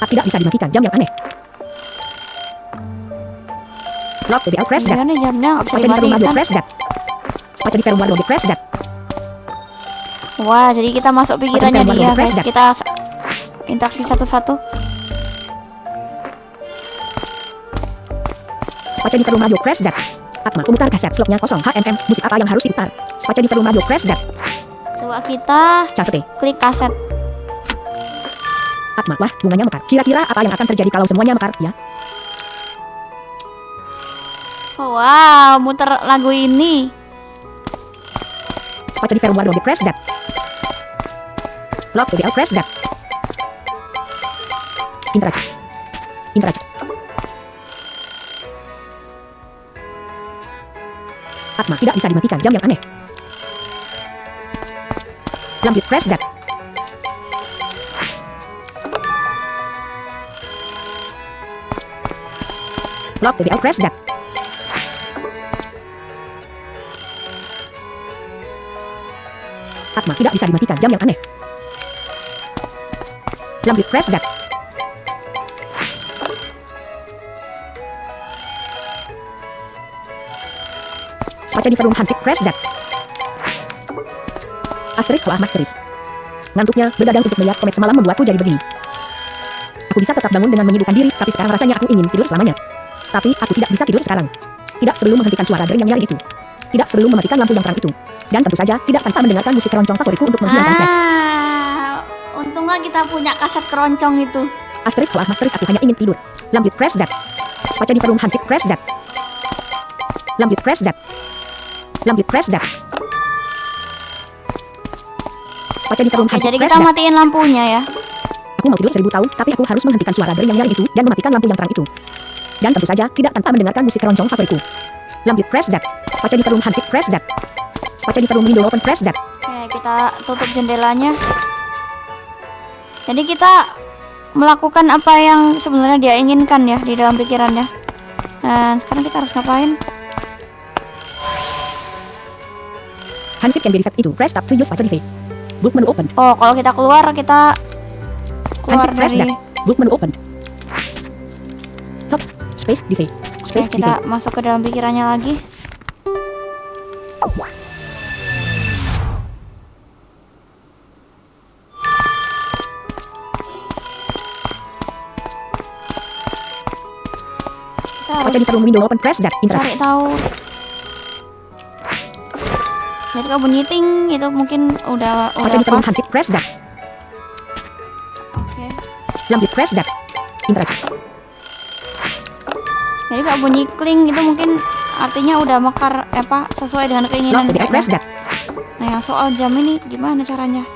Tidak bisa dimatikan jam yang aneh. Lock TBL press Z. Jangan nih, jamnya nggak bisa Space di room radio dimatikan. press Z. Space di room radio press Z. Wah, jadi kita masuk pikirannya Space di dia room guys. radio Kita interaksi satu-satu. Space di room radio press Z. Atma, memutar kaset slotnya kosong. HMM, musik apa yang harus diputar? Space di room radio press Z. Coba kita Casete. klik kaset. Atma, wah, bunganya mekar. Kira-kira apa yang akan terjadi kalau semuanya mekar, ya? Oh, wow, muter lagu ini. Space di room radio press Z. Lock TBL press Z. Interact. Interact. Atma, tidak bisa dimatikan jam yang aneh. Lambit press Z. Lock TBL press Z. Atma, tidak bisa dimatikan jam yang aneh. Lambit press Z. Space di room Hansip press Z. Asterisk kalau asterisk. Ngantuknya bergadang untuk melihat komet semalam membuatku jadi begini. Aku bisa tetap bangun dengan menyibukkan diri, tapi sekarang rasanya aku ingin tidur selamanya. Tapi aku tidak bisa tidur sekarang. Tidak sebelum menghentikan suara dering yang nyaring itu. Tidak sebelum mematikan lampu yang terang itu. Dan tentu saja tidak tanpa mendengarkan musik keroncong favoritku untuk menghilangkan stres. Untungnya kita punya kaset keroncong itu. Asterisk kalau asterisk aku hanya ingin tidur. Lambit press Z. Space di room Hansip press Z. Lambit press Z. Lambit press Z. Space di room Oke, Hansip jadi press kita Z. matiin lampunya ya. Aku mau tidur 1000 tahun, tapi aku harus menghentikan suara dering yang nyaring itu dan mematikan lampu yang terang itu. Dan tentu saja tidak tanpa mendengarkan musik keroncong favoritku. Lambit press Z. Space di room Hansip press Z. Space di room window open press Z. Oke, kita tutup jendelanya. Jadi kita melakukan apa yang sebenarnya dia inginkan ya di dalam pikirannya. Dan sekarang kita harus ngapain? Handshake can be reset into. Press tab to use special effect. Book menu open. Oh, kalau kita keluar keluar Handshake press dari. Z. Book menu open. Top space defect. Oke, Space kita defect. masuk ke dalam pikirannya lagi. Kita Baca di harus room window open. Press Z. Interact. cari tahu. Jadi kalau bunyi ting itu mungkin udah Baca di room pas. handshake. Press Z. Oke. Lamp press Z. Interact. Jadi kalau bunyi kling itu mungkin artinya udah mekar apa sesuai dengan keinginan Lock. Press Z. Nah, yang soal jam ini gimana caranya?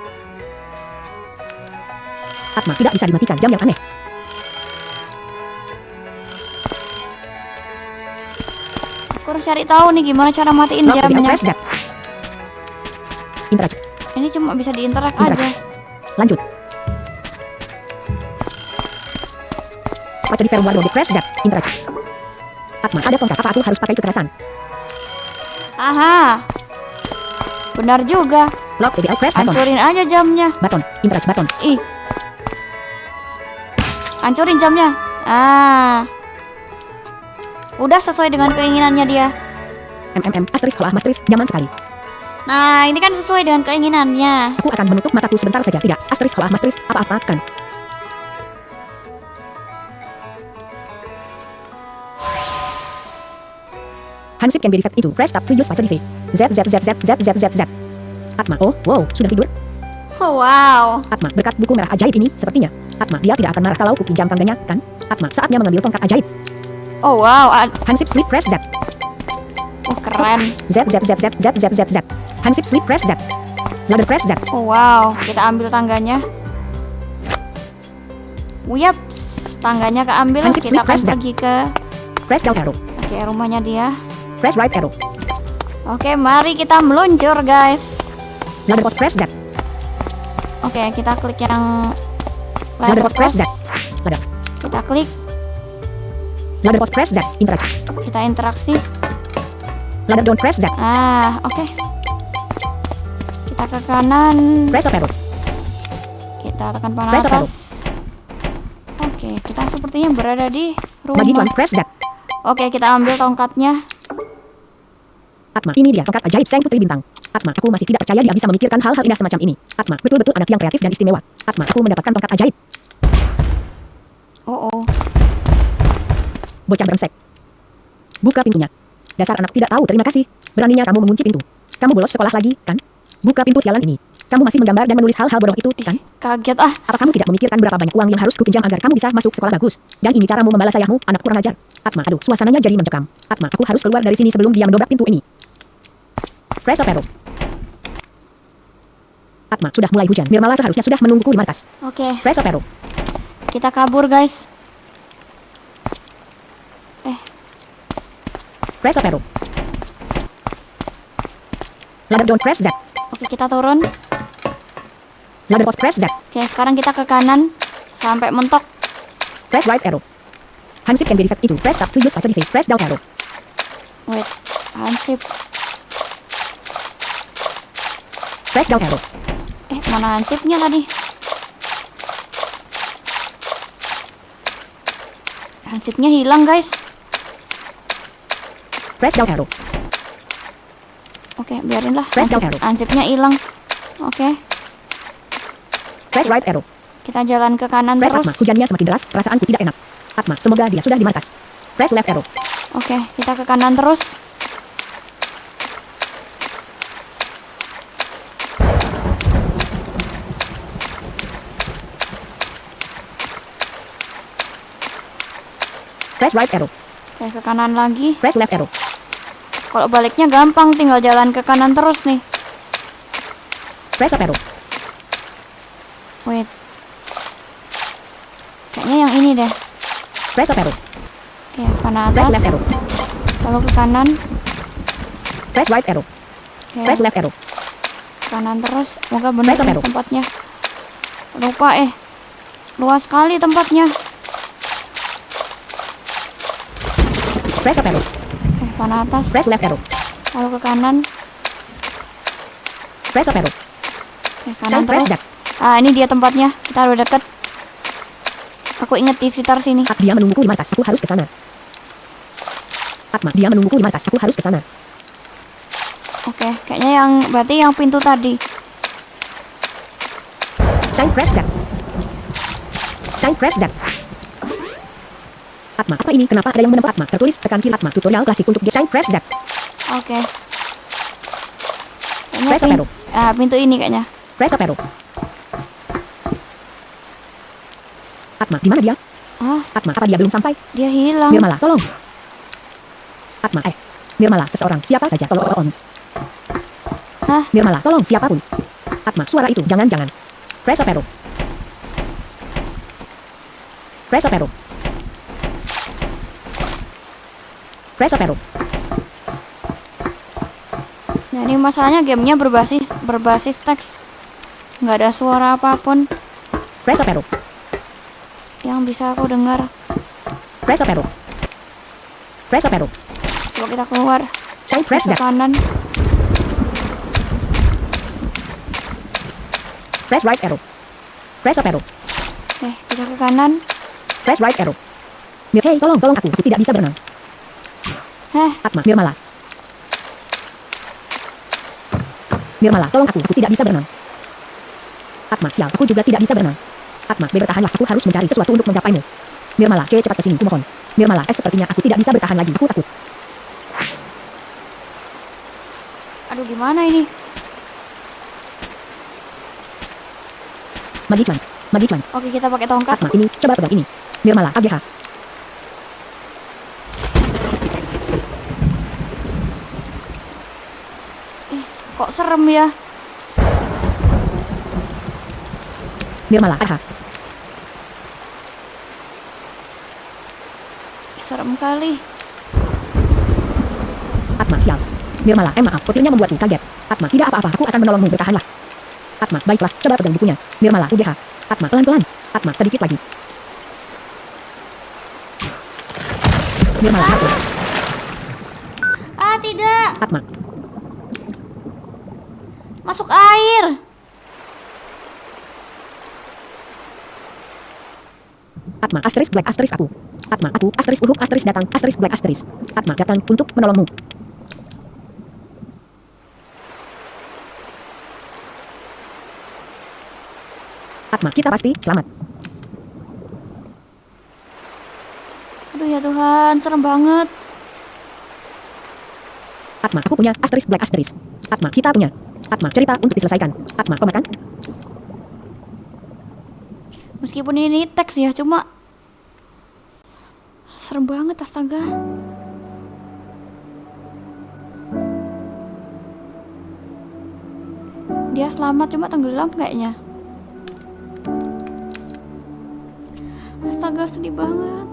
Atma tidak bisa dimatikan. Jam yang aneh. Aku harus cari tahu nih gimana cara matiin Lock. jamnya. Press Z. Interact. Ini cuma bisa diinterak Interact. aja. Lanjut. Baca di firmware mode. Press Z. Interact. Atma, ada tongkat. Apa aku harus pakai kekerasan? Aha. Benar juga. Lock. Press button. Hancurin aja jamnya. Button. Interact button. Ih. Hancurin jamnya. Ah. Udah sesuai dengan keinginannya dia. Asterisk hawa asterisk nyaman sekali. Nah, ini kan sesuai dengan keinginannya. Aku akan menutup mataku sebentar saja. Tidak. Asterisk hawa asterisk apa-apa kan. Handshake can be reset into. Press tab to use special effect. Z Z Z Z Z Z Z Z. Atma. Oh, wow, sudah tidur? Oh, wow. Atma, berkat buku merah ajaib ini, sepertinya. Atma, dia tidak akan marah kalau kupinjam tangganya, kan? Atma, saatnya mengambil tongkat ajaib. Oh, wow. Handshake sleep press Z. Oh, keren. Z Z Z Z Z Z Z Z. Handshake sleep press Z. Ladder press Z. Oh, wow. Kita ambil tangganya. Wuyaps. Tangganya keambil. Handshake Kita sleep akan press Z. pergi ke Press down arrow. Oke, rumahnya dia. Press right arrow. Oke, mari kita meluncur, guys. Ladder post press Z. Oke, kita klik yang Ladder post press Z. post. Ladder. Kita klik, Ladder post press Z. Interact. kita interaksi. Ladder down press Z. Ah, oke. Kita ke kanan, Press up arrow. kita tekan panah Press up atas. Oke, kita sepertinya berada di Bagi rumah. cuan press Z. Oke, kita ambil tongkatnya. Atma, ini dia tongkat ajaib Sang Putri Bintang. Atma, aku masih tidak percaya dia bisa memikirkan hal-hal indah semacam ini. Atma, betul-betul anak yang kreatif dan istimewa. Atma, aku mendapatkan tongkat ajaib. Oh. Bocah brengsek. Buka pintunya. Dasar anak tidak tahu terima kasih. Beraninya kamu mengunci pintu. Kamu bolos sekolah lagi, kan? Buka pintu sialan ini. Kamu masih menggambar dan menulis hal-hal bodoh itu, kan? Kaget ah. Apa kamu tidak memikirkan berapa banyak uang yang harus kupinjam agar kamu bisa masuk sekolah bagus? Dan ini caramu membalas ayahmu, anak kurang ajar. Atma, aduh, suasananya jadi mencekam. Atma, aku harus keluar dari sini sebelum dia mendobrak pintu ini. Press up arrow. Atma, sudah mulai hujan. Nirmala seharusnya sudah menungguku di markas. Oke, Press up arrow. kita kabur, guys. Press up arrow. Ladder down press Z. Oke, kita turun. Ladder post press Z. Oke, sekarang kita ke kanan sampai mentok. Press right arrow. Handshake can be reset into. Press tab to use special effect. Press down arrow. Wait, hansip. Press down arrow. Mana hansipnya tadi? Hansipnya hilang, guys. Press down arrow. Oke, biarinlah. Press down arrow. Hansipnya hilang. Oke, Press right arrow. kita jalan ke kanan Press Atma. terus. Hujannya semakin deras. Perasaanku tidak enak. Atma, semoga dia sudah di markas. Press left arrow. Oke, kita ke kanan terus. Press right arrow. Oke, ke kanan lagi. Press left arrow. Kalau baliknya gampang, tinggal jalan ke kanan terus nih. Press up arrow. Wait. Kayaknya yang ini deh. Press up arrow. Oke, panah Press atas. left arrow. Lalu ke kanan. Press right arrow. Oke, Press left arrow. kanan terus. Semoga benar Press up nih arrow. tempatnya. Lupa Luas sekali tempatnya. Press up arrow. Panah atas. Press left arrow. Lalu ke kanan. Press up arrow. Kanan Press terus. back. Ini dia tempatnya. Kita udah deket. Aku inget di sekitar sini. Dia menungguku di markas. Aku harus ke sana. Atma, dia menungguku di markas. Aku harus ke sana. Oke, kayaknya berarti yang pintu tadi. Shine press Z. Shine press Z. Atma, apa ini? Kenapa ada yang menembak Atma? Tertulis tekan kiri Atma. Tutorial klasik untuk Shine press Z. Oke. Press up arrow. Pintu ini kayaknya. Press up arrow. Atma, di mana dia? Atma, apa dia belum sampai? Dia hilang. Nirmala, tolong. Atma, Nirmala, seseorang, siapa saja, tolong. Nirmala, tolong, siapapun. Atma, suara itu, jangan. Press up arrow. Press up arrow. Press up arrow. Nah, ini masalahnya gamenya berbasis teks. Nggak ada suara apapun Press up arrow. yang bisa aku dengar. Press up arrow. Press up arrow. Coba kita keluar. Shine press Ke Z. kanan. Press right arrow. Press up arrow. Oke, kita ke kanan. Press right arrow. Hey, tolong aku tidak bisa berenang. Atma, Nirmala. Nirmala, tolong aku tidak bisa berenang. Atma, sial, aku juga tidak bisa berenang. Atma, bertahanlah, aku harus mencari sesuatu untuk mencapaimu. Nirmala, cepat ke sini, kumohon. Nirmala, sepertinya aku tidak bisa bertahan lagi, aku takut. Aduh, gimana ini? Magicman. Oke, kita pakai tongkat. Atma, ini, coba pegang ini. Nirmala, AGH. Kok serem ya? Nirmala, AGH. Serem kali. Atma, sial. Nirmala, maaf, petirnya membuatku kaget. Atma, tidak apa-apa, aku akan menolongmu, bertahanlah. Atma, baiklah, coba pegang bukunya. Nirmala, UGH. Atma, pelan-pelan. Atma, sedikit lagi. Nirmala, aku. Tidak. Atma, Masuk air. Atma, asterisk black asterisk aku. Atma, aku, asterisk uhuk asterisk datang, asterisk black asterisk. Atma, datang untuk menolongmu. Atma, kita pasti selamat. Aduh ya Tuhan, serem banget. Atma, aku punya asterisk black asterisk. Atma, kita punya. Atma, cerita untuk diselesaikan. Atma, kau makan? Meskipun ini teks ya, cuma serem banget, astaga. Dia selamat, cuma tenggelam kayaknya. Astaga, sedih banget.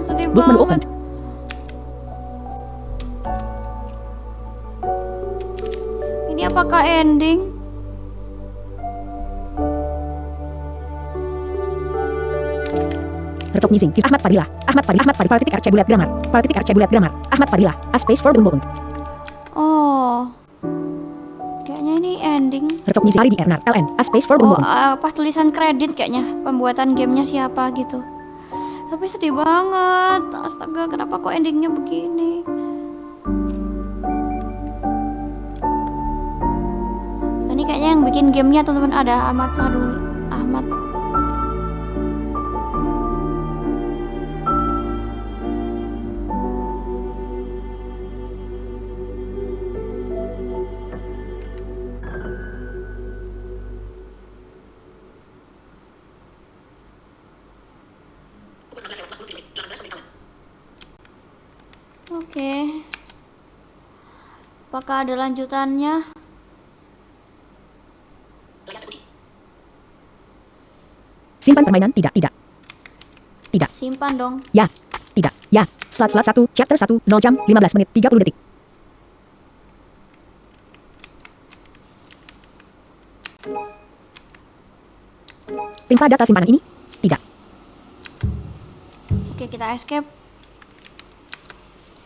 Sedih Book menu banget. open. Ini apakah ending? Recok Nizing, Ahmad Fadilah. Ahmad Fadilah, Partitik RC Bulat Grammar. Partitik RC Bulat Grammar. Ahmad Fadilah, A space for Bung. Oh, kayaknya ini ending. Recok Nizing, Aridi Ernar, LN, A space for Oh, Bung. apa tulisan kredit kayaknya pembuatan gamenya siapa gitu. Tapi sedih banget. Astaga, kenapa kok endingnya begini? Ini kayaknya yang bikin gamenya teman-teman ada Ahmad Fadul Ahmad. Oke. Apakah ada lanjutannya? Simpan permainan. Tidak. Tidak. Simpan dong. Ya. Tidak. Ya. Slot 1, chapter 1, 0 jam, 15 menit, 30 detik. Timpa data simpanan ini? Tidak. Oke, kita escape.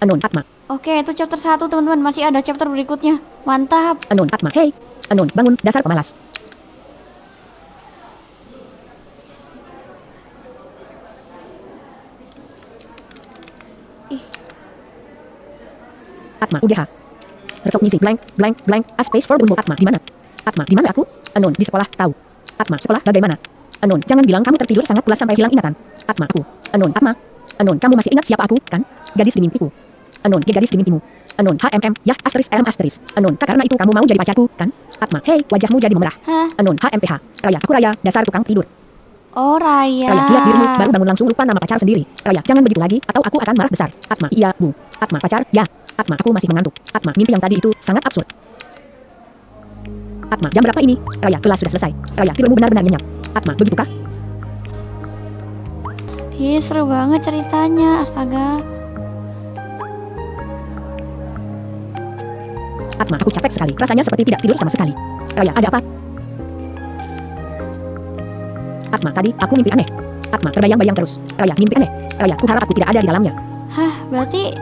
Unknown Atma. Oke, itu chapter 1 teman-teman. Masih ada chapter berikutnya. Mantap. Unknown Atma. Hey. Unknown, bangun, dasar pemalas. Ih, Atma, UGH. Recok ngisi blank, a space for Bunmo. Atma, di mana? Atma, di mana aku? Unknown, di sekolah, tahu. Atma, sekolah bagaimana? Unknown, jangan bilang kamu tertidur sangat pulas sampai hilang ingatan. Atma, aku. Unknown, Atma. Unknown, kamu masih ingat siapa aku, kan? Gadis di mimpiku. Unknown, gadis di mimpimu. Unknown, HMM, ya, asterisk, Unknown, karena itu kamu mau jadi pacarku, kan? Atma, hey, wajahmu jadi memerah. hah? Unknown, HMPH. Raya, aku Raya, dasar tukang tidur. Oh, Raya. Raya, lihat dirimu, baru bangun langsung lupa nama pacar sendiri. Raya, jangan begitu lagi, atau aku akan marah besar. Atma, iya, Bu. Atma, pacar, ya. Atma, aku masih mengantuk. Atma, mimpi yang tadi itu sangat absurd. Atma, jam berapa ini? Raya, kelas sudah selesai. Raya, tidurmu benar-benar nyenyak. Atma, begitukah? Ih, seru banget ceritanya. Astaga. Atma, aku capek sekali. Rasanya seperti tidak tidur sama sekali. Raya, ada apa? Atma, tadi aku mimpi aneh. Atma, terbayang-bayang terus. Raya, mimpi aneh. Raya, ku harap aku tidak ada di dalamnya. Hah, berarti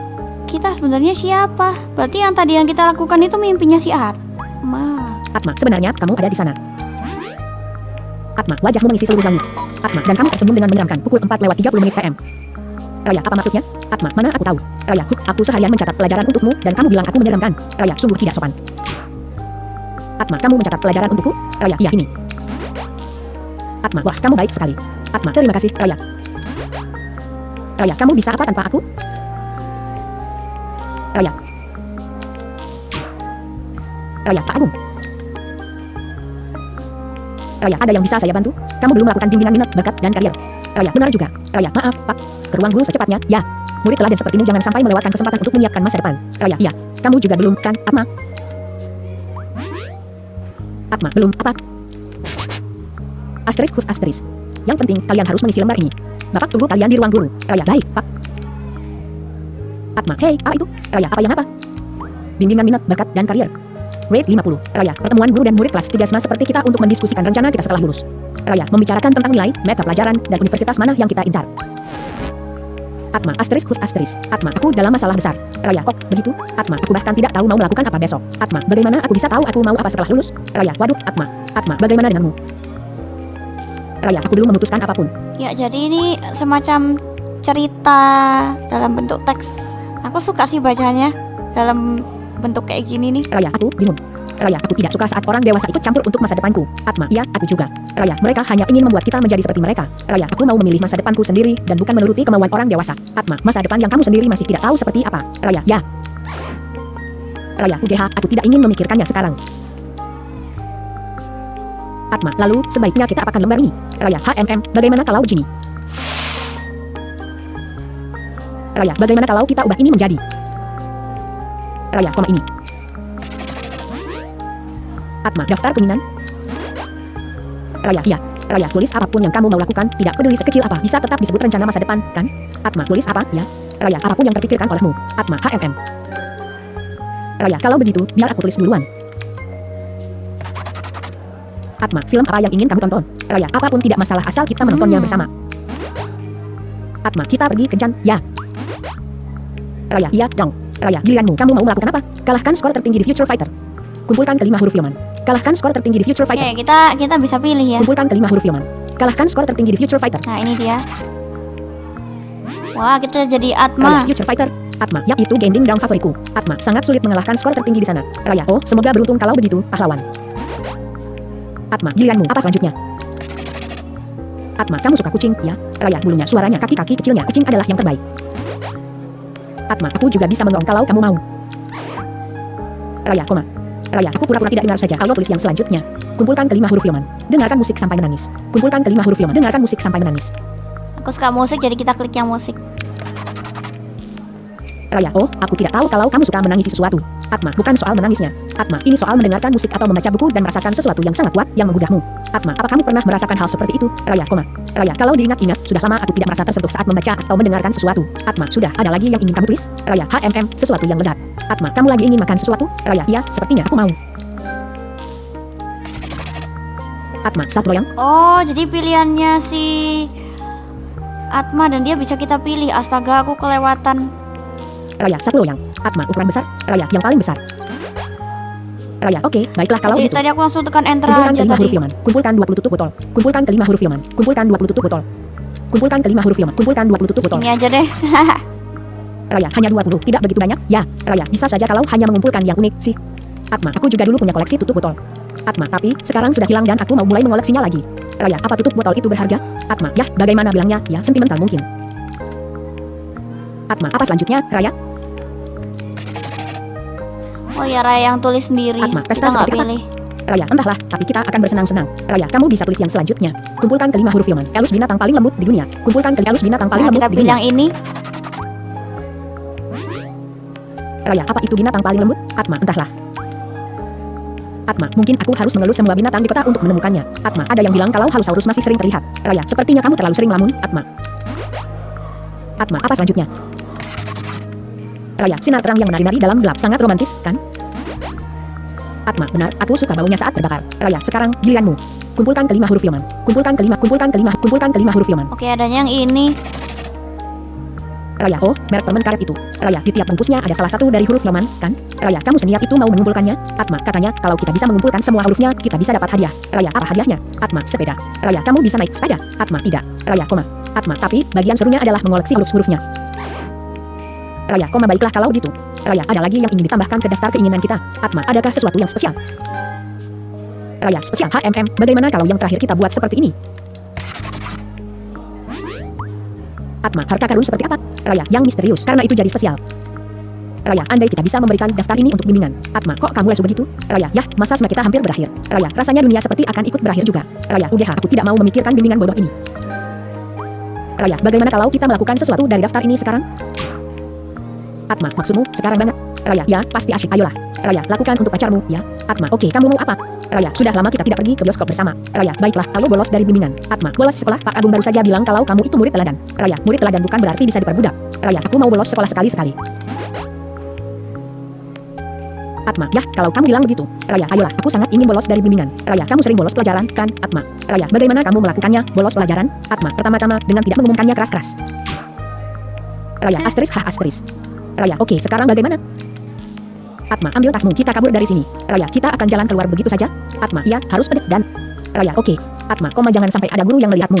kita sebenarnya siapa? Berarti yang tadi yang kita lakukan itu mimpinya si Atma. Atma, sebenarnya kamu ada di sana. Atma, wajahmu mengisi seluruh langit. Atma, dan kamu tersenyum dengan menyeramkan. Pukul 4:30 PM. Raya, apa maksudnya? Atma, mana aku tahu. Raya, aku seharian mencatat pelajaran untukmu dan kamu bilang aku menyeramkan. Raya, sungguh tidak sopan. Atma, kamu mencatat pelajaran untukku? Raya, iya ini. Atma, wah kamu baik sekali. Atma, terima kasih, Raya. Raya, kamu bisa apa tanpa aku? Raya. Raya, Pak Agung. Raya, ada yang bisa saya bantu? Kamu belum melakukan bimbingan minat, bakat, dan karier. Raya, benar juga. Raya, maaf, Pak. Ke ruang guru secepatnya, ya. Murid teladan sepertimu jangan sampai melewatkan kesempatan untuk menyiapkan masa depan. Raya, iya. Kamu juga belum, kan, Atma? Atma, belum, apa? Asterisk, asterisk. Yang penting, kalian harus mengisi lembar ini. Bapak tunggu kalian di ruang guru. Raya, baik, Pak. Atma, hey, apa itu? Raya, apa yang apa? Bimbingan minat, bakat, dan karier. Grade 50. Raya, pertemuan guru dan murid kelas 3 sama seperti kita untuk mendiskusikan rencana kita setelah lulus. Raya, membicarakan tentang nilai, mata pelajaran, dan universitas mana yang kita incar. Atma, asterisk, asterisk. Atma, aku dalam masalah besar. Raya, kok begitu? Atma, aku bahkan tidak tahu mau melakukan apa besok. Atma, bagaimana aku bisa tahu aku mau apa setelah lulus? Raya, waduh, Atma. Atma, bagaimana denganmu? Raya, aku belum memutuskan apapun. Ya, jadi ini semacam cerita dalam bentuk teks. Aku suka sih bacanya dalam bentuk kayak gini nih. Raya, aku bingung. Raya, aku tidak suka saat orang dewasa ikut campur untuk masa depanku. Atma, iya, aku juga. Raya, mereka hanya ingin membuat kita menjadi seperti mereka. Raya, aku mau memilih masa depanku sendiri dan bukan menuruti kemauan orang dewasa. Atma, masa depan yang kamu sendiri masih tidak tahu seperti apa. Raya, ya. Raya, UGH, aku tidak ingin memikirkannya sekarang. Atma, lalu sebaiknya kita apakan lembar ini? Raya, HMM, bagaimana kalau begini? Raya, bagaimana kalau kita ubah ini menjadi? Raya, koma ini. Atma, daftar keinginan. Raya, iya. Raya, tulis apapun yang kamu mau lakukan, tidak peduli sekecil apa, bisa tetap disebut rencana masa depan, kan? Atma, tulis apa, ya? Raya, apapun yang terpikirkan olehmu. Atma, HMM. Raya, kalau begitu, biar aku tulis duluan. Atma, film apa yang ingin kamu tonton? Raya, apapun tidak masalah asal kita menontonnya bersama. Atma, kita pergi kencan, ya. Raya, iya dong. Raya, giliranmu, kamu mau melakukan apa? Kalahkan skor tertinggi di Future Fighter. Kumpulkan kelima huruf Yoman. Kalahkan skor tertinggi di Future Fighter. Oke, kita bisa pilih ya. Kumpulkan kelima huruf Yoman. Kalahkan skor tertinggi di Future Fighter. Nah, ini dia. Wah, kita jadi Raya, Atma. Future Fighter. Atma, ya itu gaining down favoritku. Atma, sangat sulit mengalahkan skor tertinggi di sana. Raya, oh, semoga beruntung kalau begitu, pahlawan. Atma, giliranmu, apa selanjutnya? Atma, kamu suka kucing, ya? Raya, bulunya, suaranya, kaki-kaki kecilnya, kucing adalah yang terbaik. Atma, aku juga bisa mengerong kalau kamu mau. Raya, koma. Raya, aku pura-pura tidak dengar saja. Ayo tulis yang selanjutnya. Kumpulkan kelima huruf Yoman. Dengarkan musik sampai menangis. Kumpulkan kelima huruf Yoman. Dengarkan musik sampai menangis. Aku suka musik, jadi kita klik yang musik. Raya, oh, aku tidak tahu kalau kamu suka menangisi sesuatu. Atma, bukan soal menangisnya. Atma, ini soal mendengarkan musik atau membaca buku dan merasakan sesuatu yang sangat kuat yang menggugahmu. Atma, apa kamu pernah merasakan hal seperti itu? Raya, Raya, kalau diingat-ingat, sudah lama aku tidak merasa tersentuh saat membaca atau mendengarkan sesuatu. Atma, sudah ada lagi yang ingin kamu tulis? Raya, sesuatu yang lezat. Atma, kamu lagi ingin makan sesuatu? Raya, iya, sepertinya aku mau. Atma, satu loyang. Oh, jadi pilihannya si Atma dan dia bisa kita pilih. Astaga, aku kelewatan. Raya, satu loyang. Atma, ukuran besar. Raya, yang paling besar. Raya, oke, baiklah kalau Jadi gitu. tadi aku langsung tekan enter Kumpulkan aja kelima tadi. huruf Yoman. Kumpulkan 20 tutup botol. Kumpulkan kelima huruf Yoman. Kumpulkan 20 tutup botol. Kumpulkan kelima huruf Yoman. Kumpulkan 20 tutup botol. Ini aja deh. Raya, hanya 20, tidak begitu banyak? Ya, Raya, bisa saja kalau hanya mengumpulkan yang unik sih. Atma, aku juga dulu punya koleksi tutup botol. Atma, tapi sekarang sudah hilang dan aku mau mulai mengoleksinya lagi. Raya, apa tutup botol itu berharga? Atma, ya, bagaimana bilangnya? Ya, sentimental mungkin. Atma, apa selanjutnya, Raya? Oh ya, Raya yang tulis sendiri. Atma, pesta Kita nggak seperti apa? pilih. Raya, entahlah, tapi kita akan bersenang-senang. Raya, kamu bisa tulis yang selanjutnya. Kumpulkan kelima huruf Yoman. Elus binatang paling lembut di dunia. Kumpulkan kelima elus binatang paling Nah, lembut kita di pilih dunia. yang ini. Raya, apa itu binatang paling lembut? Atma, entahlah. Atma, mungkin aku harus mengelus semua binatang di kota untuk menemukannya. Atma, ada yang bilang kalau Halosaurus masih sering terlihat. Raya, sepertinya kamu terlalu sering melamun, Atma. Atma, apa selanjutnya? Raya, sinar terang yang menari-nari dalam gelap sangat romantis, kan? Atma, benar, aku suka baunya saat terbakar. Raya, sekarang giliranmu. Kumpulkan kelima huruf Yoman. Kumpulkan kelima huruf Yoman. Oke, adanya yang ini. Raya, oh, merek permen karet itu. Raya, di tiap bungkusnya ada salah satu dari huruf Yoman, kan? Raya, kamu seniat itu mau mengumpulkannya? Atma, katanya, kalau kita bisa mengumpulkan semua hurufnya, kita bisa dapat hadiah. Raya, apa hadiahnya? Atma, sepeda. Raya, kamu bisa naik sepeda? Atma, tidak. Raya, Atma, tapi bagian serunya adalah mengoleksi huruf-hurufnya. Raya, baiklah kalau gitu. Raya, ada lagi yang ingin ditambahkan ke daftar keinginan kita. Atma, adakah sesuatu yang spesial? Raya, spesial bagaimana kalau yang terakhir kita buat seperti ini? Atma, harta karun seperti apa? Raya, yang misterius, karena itu jadi spesial. Raya, andai kita bisa memberikan daftar ini untuk bimbingan. Atma, kok kamu lesu begitu? Raya, ya, masa semua kita hampir berakhir. Raya, rasanya dunia seperti akan ikut berakhir juga. Raya, aku tidak mau memikirkan bimbingan bodoh ini. Raya, bagaimana kalau kita melakukan sesuatu dari daftar ini sekarang? Atma, maksudmu sekarang banget? Raya, ya, pasti asyik, ayolah. Raya, lakukan untuk pacarmu, ya. Atma, oke, kamu mau apa? Raya, sudah lama kita tidak pergi ke bioskop bersama. Raya, baiklah, ayo bolos dari bimbingan. Atma, bolos sekolah, Pak Agung baru saja bilang kalau kamu itu murid teladan. Raya, murid teladan bukan berarti bisa diperbudak. Raya, aku mau bolos sekolah sekali-sekali. Atma, ya, kalau kamu bilang begitu. Raya, ayolah, aku sangat ingin bolos dari bimbingan. Raya, kamu sering bolos pelajaran, kan, Atma? Raya, bagaimana kamu melakukannya, bolos pelajaran? Atma, pertama-tama dengan tidak mengumumkannya keras-keras. Raya, asterisk. Raya, oke, sekarang bagaimana? Atma, ambil tasmu, kita kabur dari sini. Raya, kita akan jalan keluar begitu saja? Atma, iya, harus pedek dan... Raya, oke. Atma, jangan sampai ada guru yang melihatmu.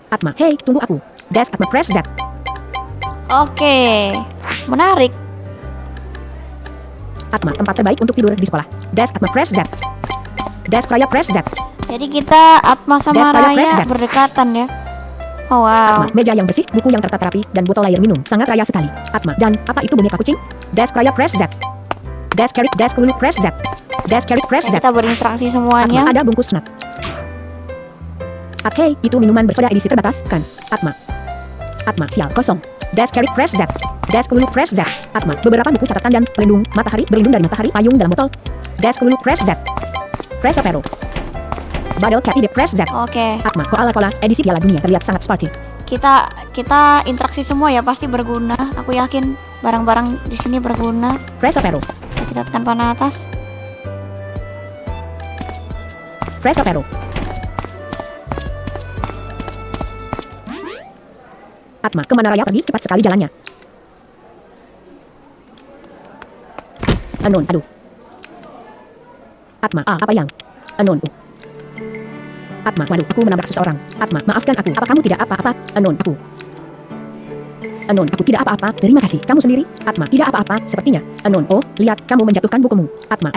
Atma, hei, tunggu aku. Dash, Atma, press Z. Oke, menarik. Atma, tempat terbaik untuk tidur di sekolah. Dash, Atma, press Z. Dash, Raya, press Z. Jadi kita Atma sama Des, Raya, Raya press, berdekatan ya. Oh wow. Atma, meja yang bersih, buku yang tertata rapi, dan botol air minum. Sangat Raya sekali. Atma, dan apa itu boneka kucing? Dash, Raya, press Z. Dash, carrot, dash, kulu, press Z. Dash, carrot, press Z. Kita berinteraksi Atma, semuanya. ada bungkus snack. Hey, itu minuman bersoda edisi terbatas, kan? Atma, sial, kosong. Dash, carrot, press Z. Dash, kulu, press Z. Atma, beberapa buku catatan dan pelindung matahari, berlindung dari matahari, payung dalam botol. Dash, kulu, press Z. Press Apero. Badal Capi de Press Z. Oke, Atma, koala edisi Piala Dunia terlihat sangat sporty. kita interaksi semua ya, pasti berguna. Aku yakin barang-barang di sini berguna. Press Apero. Kita tekan panah atas. Press Apero. Atma, kemana Raya pergi? Cepat sekali jalannya. Anon, aduh. Atma, apa yang? Anon, Atma, waduh, aku menabrak seseorang. Atma, maafkan aku. Apa kamu tidak apa-apa? Anon, aku tidak apa-apa. Terima kasih. Kamu sendiri? Atma, tidak apa-apa. Sepertinya. Anon, oh, lihat, kamu menjatuhkan bukumu. Atma,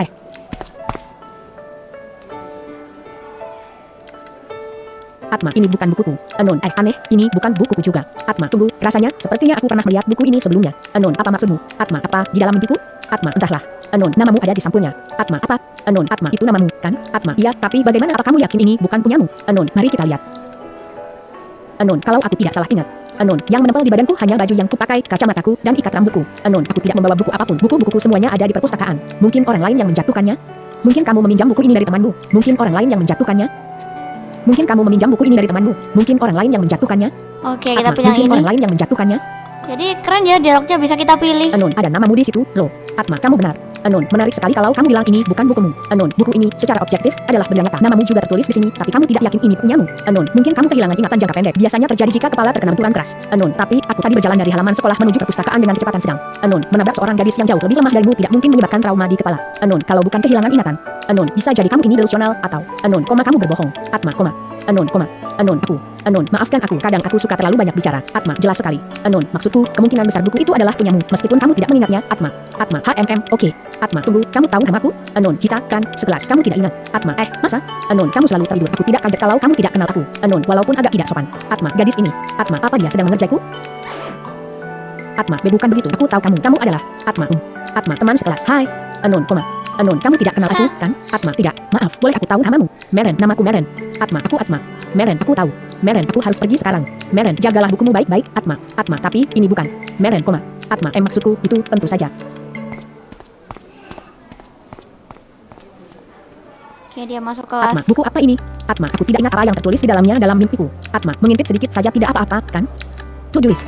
Atma, ini bukan bukuku. Anon, aneh, ini bukan bukuku juga. Atma, tunggu, rasanya, sepertinya aku pernah melihat buku ini sebelumnya. Anon, apa maksudmu? Atma, apa, di dalam mimpiku? Atma, entahlah. Anon, namamu ada di sampulnya. Atma, apa? Anon, Atma, itu namamu, kan? Atma, iya, tapi bagaimana apa kamu yakin ini bukan punyamu? Anon, mari kita lihat. Anon, kalau aku tidak salah ingat. Anon, yang menempel di badanku hanya baju yang kupakai, kacamataku, dan ikat rambutku. Anon, aku tidak membawa buku apapun. Buku-bukuku semuanya ada di perpustakaan. Mungkin orang lain yang menjatuhkannya? Mungkin kamu meminjam buku ini dari temanmu? Mungkin orang lain yang menjatuhkannya? Mungkin kamu meminjam buku ini dari temanmu? Mungkin orang lain yang menjatuhkannya? Oke, kita Atma, pilih yang mungkin ini. orang lain yang menjatuhkannya? Jadi keren ya, dialognya bisa kita pilih. Anon, ada namamu di situ, loh. Atma, kamu benar. Anon, menarik sekali kalau kamu bilang ini bukan bukumu. Anon, buku ini secara objektif adalah benda nyata. Namamu juga tertulis di sini, tapi kamu tidak yakin ini punyamu. Anon, mungkin kamu kehilangan ingatan jangka pendek. Biasanya terjadi jika kepala terkena benturan keras. Anon, tapi aku tadi berjalan dari halaman sekolah menuju perpustakaan dengan kecepatan sedang. Anon, menabrak seorang gadis yang jauh lebih lemah darimu tidak mungkin menyebabkan trauma di kepala. Anon, kalau bukan kehilangan ingatan. Anon, bisa jadi kamu ini delusional atau Anon, kamu berbohong. Atma, Anon, Anon, maafkan aku, kadang aku suka terlalu banyak bicara. Atma, jelas sekali. Anon, maksudku, kemungkinan besar buku itu adalah punyamu, meskipun kamu tidak mengingatnya. Atma, oke. Atma, tunggu, kamu tahu namaku? Anon, kita kan sekelas, kamu tidak ingat. Atma, masa? Anon, kamu selalu tertidur. Aku tidak kaget kalau kamu tidak kenal aku. Anon, walaupun agak tidak sopan. Atma, gadis ini. Atma, apa dia sedang mengerjaiku? Atma, bukan begitu. Aku tahu kamu adalah Atma, teman sekelas. Hai. Anon, kamu tidak kenal aku, kan? Atma, tidak. Maaf, boleh aku tahu namamu? Meren, namaku Meren. Atma. Meren, aku tahu. Meren, aku harus pergi sekarang. Meren, jagalah bukumu baik-baik. Atma, tapi ini bukan. Meren, Atma, maksudku itu tentu saja. Oke, dia masuk Atma, kelas. buku apa ini? Atma, aku tidak ingat apa yang tertulis di dalamnya dalam mimpiku. Atma, mengintip sedikit saja tidak apa-apa, kan? Tujulis.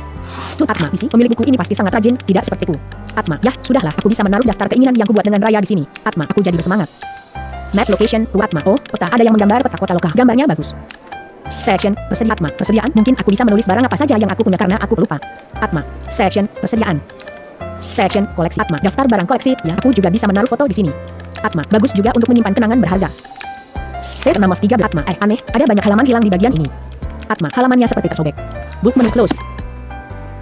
Atma, isi pemilik buku ini pasti sangat rajin, tidak sepertiku. Atma, ya sudahlah, aku bisa menaruh daftar keinginan yang kubuat dengan raya di sini. Atma, aku jadi bersemangat. Map location, Atma. Oh, peta ada yang menggambar peta kota lokal. Gambarnya bagus. Section, persediaan. Mungkin aku bisa menulis barang apa saja yang aku punya karena aku pelupa. Atma, section, persediaan. Section, koleksi. Atma, daftar barang koleksi. Ya, aku juga bisa menaruh foto di sini. Atma, bagus juga untuk menyimpan kenangan berharga. Set 6 of 3. Atma, aneh, ada banyak halaman hilang di bagian ini. Atma, halamannya seperti tersobek. Book menu closed.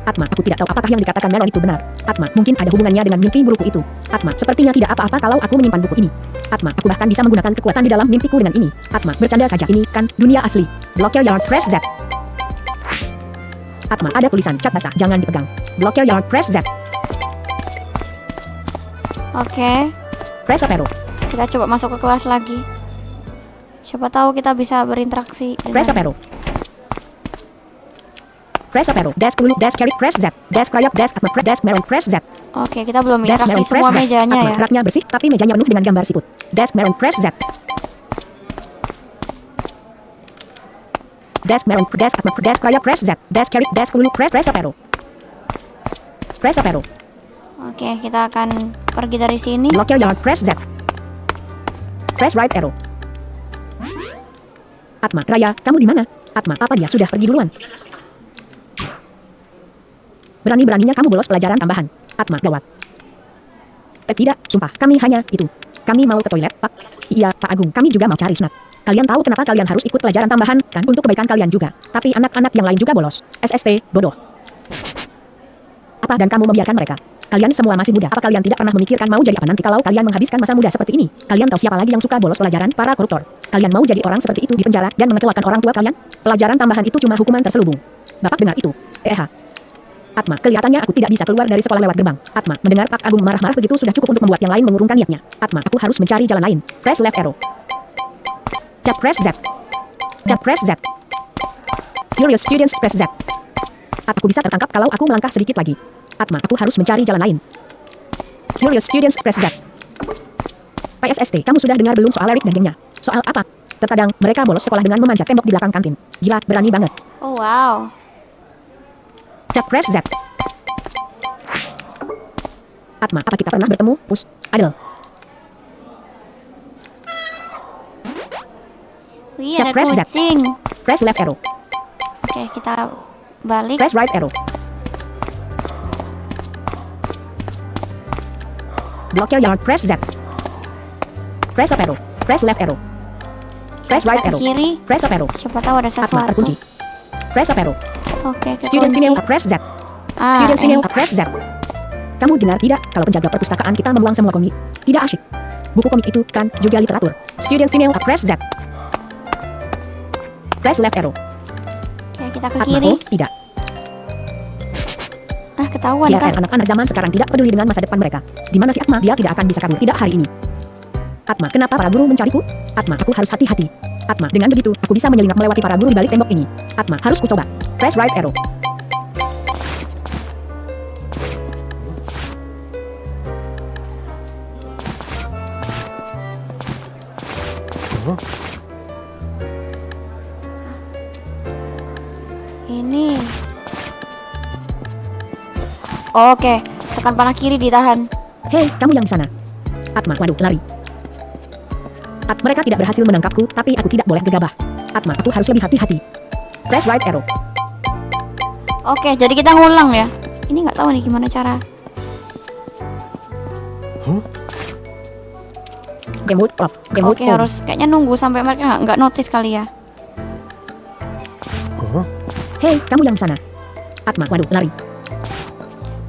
Atma, aku tidak tahu apakah yang dikatakan Meron itu benar. Atma, mungkin ada hubungannya dengan mimpi burukku itu. Atma, sepertinya tidak apa-apa kalau aku menyimpan buku ini. Atma, aku bahkan bisa menggunakan kekuatan di dalam mimpiku dengan ini. Atma, bercanda saja, ini kan dunia asli. Block your yard, press Z. Atma, ada tulisan cat basah, jangan dipegang. Block your yard, press Z. Oke, Press up arrow. kita coba masuk ke kelas lagi. Siapa tahu kita bisa berinteraksi Press up dengan... arrow. Press up arrow. Desk dulu, desk carry, press Z. Desk rayap, desk Atma, press desk Meron, press Z. Oke, kita belum Desk interaksi Meron, press semua Z. mejanya Atma, ya. raknya bersih, tapi mejanya penuh dengan gambar siput. Desk Meron, press Z. Desk Meron, desk Atma, desk rayap, press Z. Desk carry, desk dulu, press up arrow. Press up arrow. Oke, kita akan pergi dari sini. Block your yard, press Z. Press right arrow. Atma, Raya, kamu di mana? Atma, apa dia sudah pergi duluan? Berani-beraninya kamu bolos pelajaran tambahan. Atma, gawat. Tidak, sumpah, kami hanya itu. Kami mau ke toilet, Pak. Iya, Pak Agung, kami juga mau cari snack. Kalian tahu kenapa kalian harus ikut pelajaran tambahan, kan? Untuk kebaikan kalian juga. Tapi anak-anak yang lain juga bolos. SST, bodoh. Apa dan kamu membiarkan mereka? Kalian semua masih muda. Apa kalian tidak pernah memikirkan mau jadi apa nanti kalau kalian menghabiskan masa muda seperti ini? Kalian tahu siapa lagi yang suka bolos pelajaran? Para koruptor. Kalian mau jadi orang seperti itu di penjara dan mengecewakan orang tua kalian? Pelajaran tambahan itu cuma hukuman terselubung. Bapak dengar itu? Atma, kelihatannya aku tidak bisa keluar dari sekolah lewat gerbang. Atma, mendengar Pak Agung marah-marah begitu sudah cukup untuk membuat yang lain mengurungkan niatnya. Atma, aku harus mencari jalan lain. Press left arrow. Cap press Z. Cap press Z. Curious students press Z. Aku bisa tertangkap kalau aku melangkah sedikit lagi. Atma, aku harus mencari jalan lain. Curious students press Z. PSST, kamu sudah dengar belum soal Eric dan gengnya? Soal apa? Terkadang mereka bolos sekolah dengan memanjat tembok di belakang kantin. Gila, berani banget. Oh wow. Cap press Z. Atma, apa kita pernah bertemu? Push. Adel. Wih, Cap ada press Z. kucing. Press left arrow. Oke, kita balik. Press right arrow. Block your yard. Press Z. Press up arrow. Press left arrow. Press right Kita ke arrow. kiri. Press up arrow. Siapa tahu ada Atma, sesuatu. terkunci. Press up arrow. Oke, Student kekunci. female, press Z. Student Ini. female, press Z. Kamu dengar tidak kalau penjaga perpustakaan kita membuang semua komik? Tidak asyik. Buku komik itu kan juga literatur. Student female, press Z. Press left arrow. Oke, kita ke Atma, kiri. oh, tidak. Ketahuan kan? Biarkan anak-anak zaman sekarang tidak peduli dengan masa depan mereka. Di mana si Atma? Dia tidak akan bisa kabur. Tidak hari ini. Atma, kenapa para guru mencariku? Atma, aku harus hati-hati. Atma, dengan begitu, aku bisa menyelinap melewati para guru di balik tembok ini. Atma, harus kucoba. Press right arrow. Oke, tekan panah kiri ditahan. Hei, kamu yang sana. Atma, waduh, lari. Mereka tidak berhasil menangkapku, tapi aku tidak boleh gegabah. Atma, aku harus lebih hati-hati. Press right arrow. Oke, jadi kita ngulang ya. Ini nggak tahu nih gimana cara. Game mode off. Game mode Oke, on. harus kayaknya nunggu sampai mereka nggak notice kali ya. Hei, kamu yang sana. Atma, waduh, lari.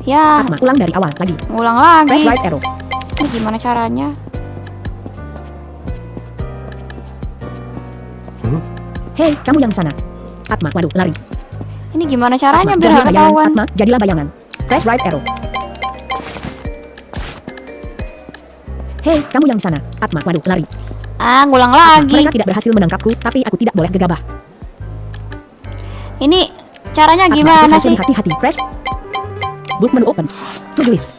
Ya, Atma, ulang dari awal lagi. ngulang Press lagi. right arrow. Ini gimana caranya? Hei, kamu yang sana. Atma, waduh, lari. Ini gimana caranya Atma, biar jadilah nggak bayangan. ketahuan? Atma, jadilah bayangan. Press right arrow. Hei, kamu yang sana. Atma, waduh, lari. Ah, ngulang Atma, lagi. mereka tidak berhasil menangkapku, tapi aku tidak boleh gegabah. Ini caranya Atma, gimana aku harus sih? lebih hati-hati. Press. Book menu open. To-do list.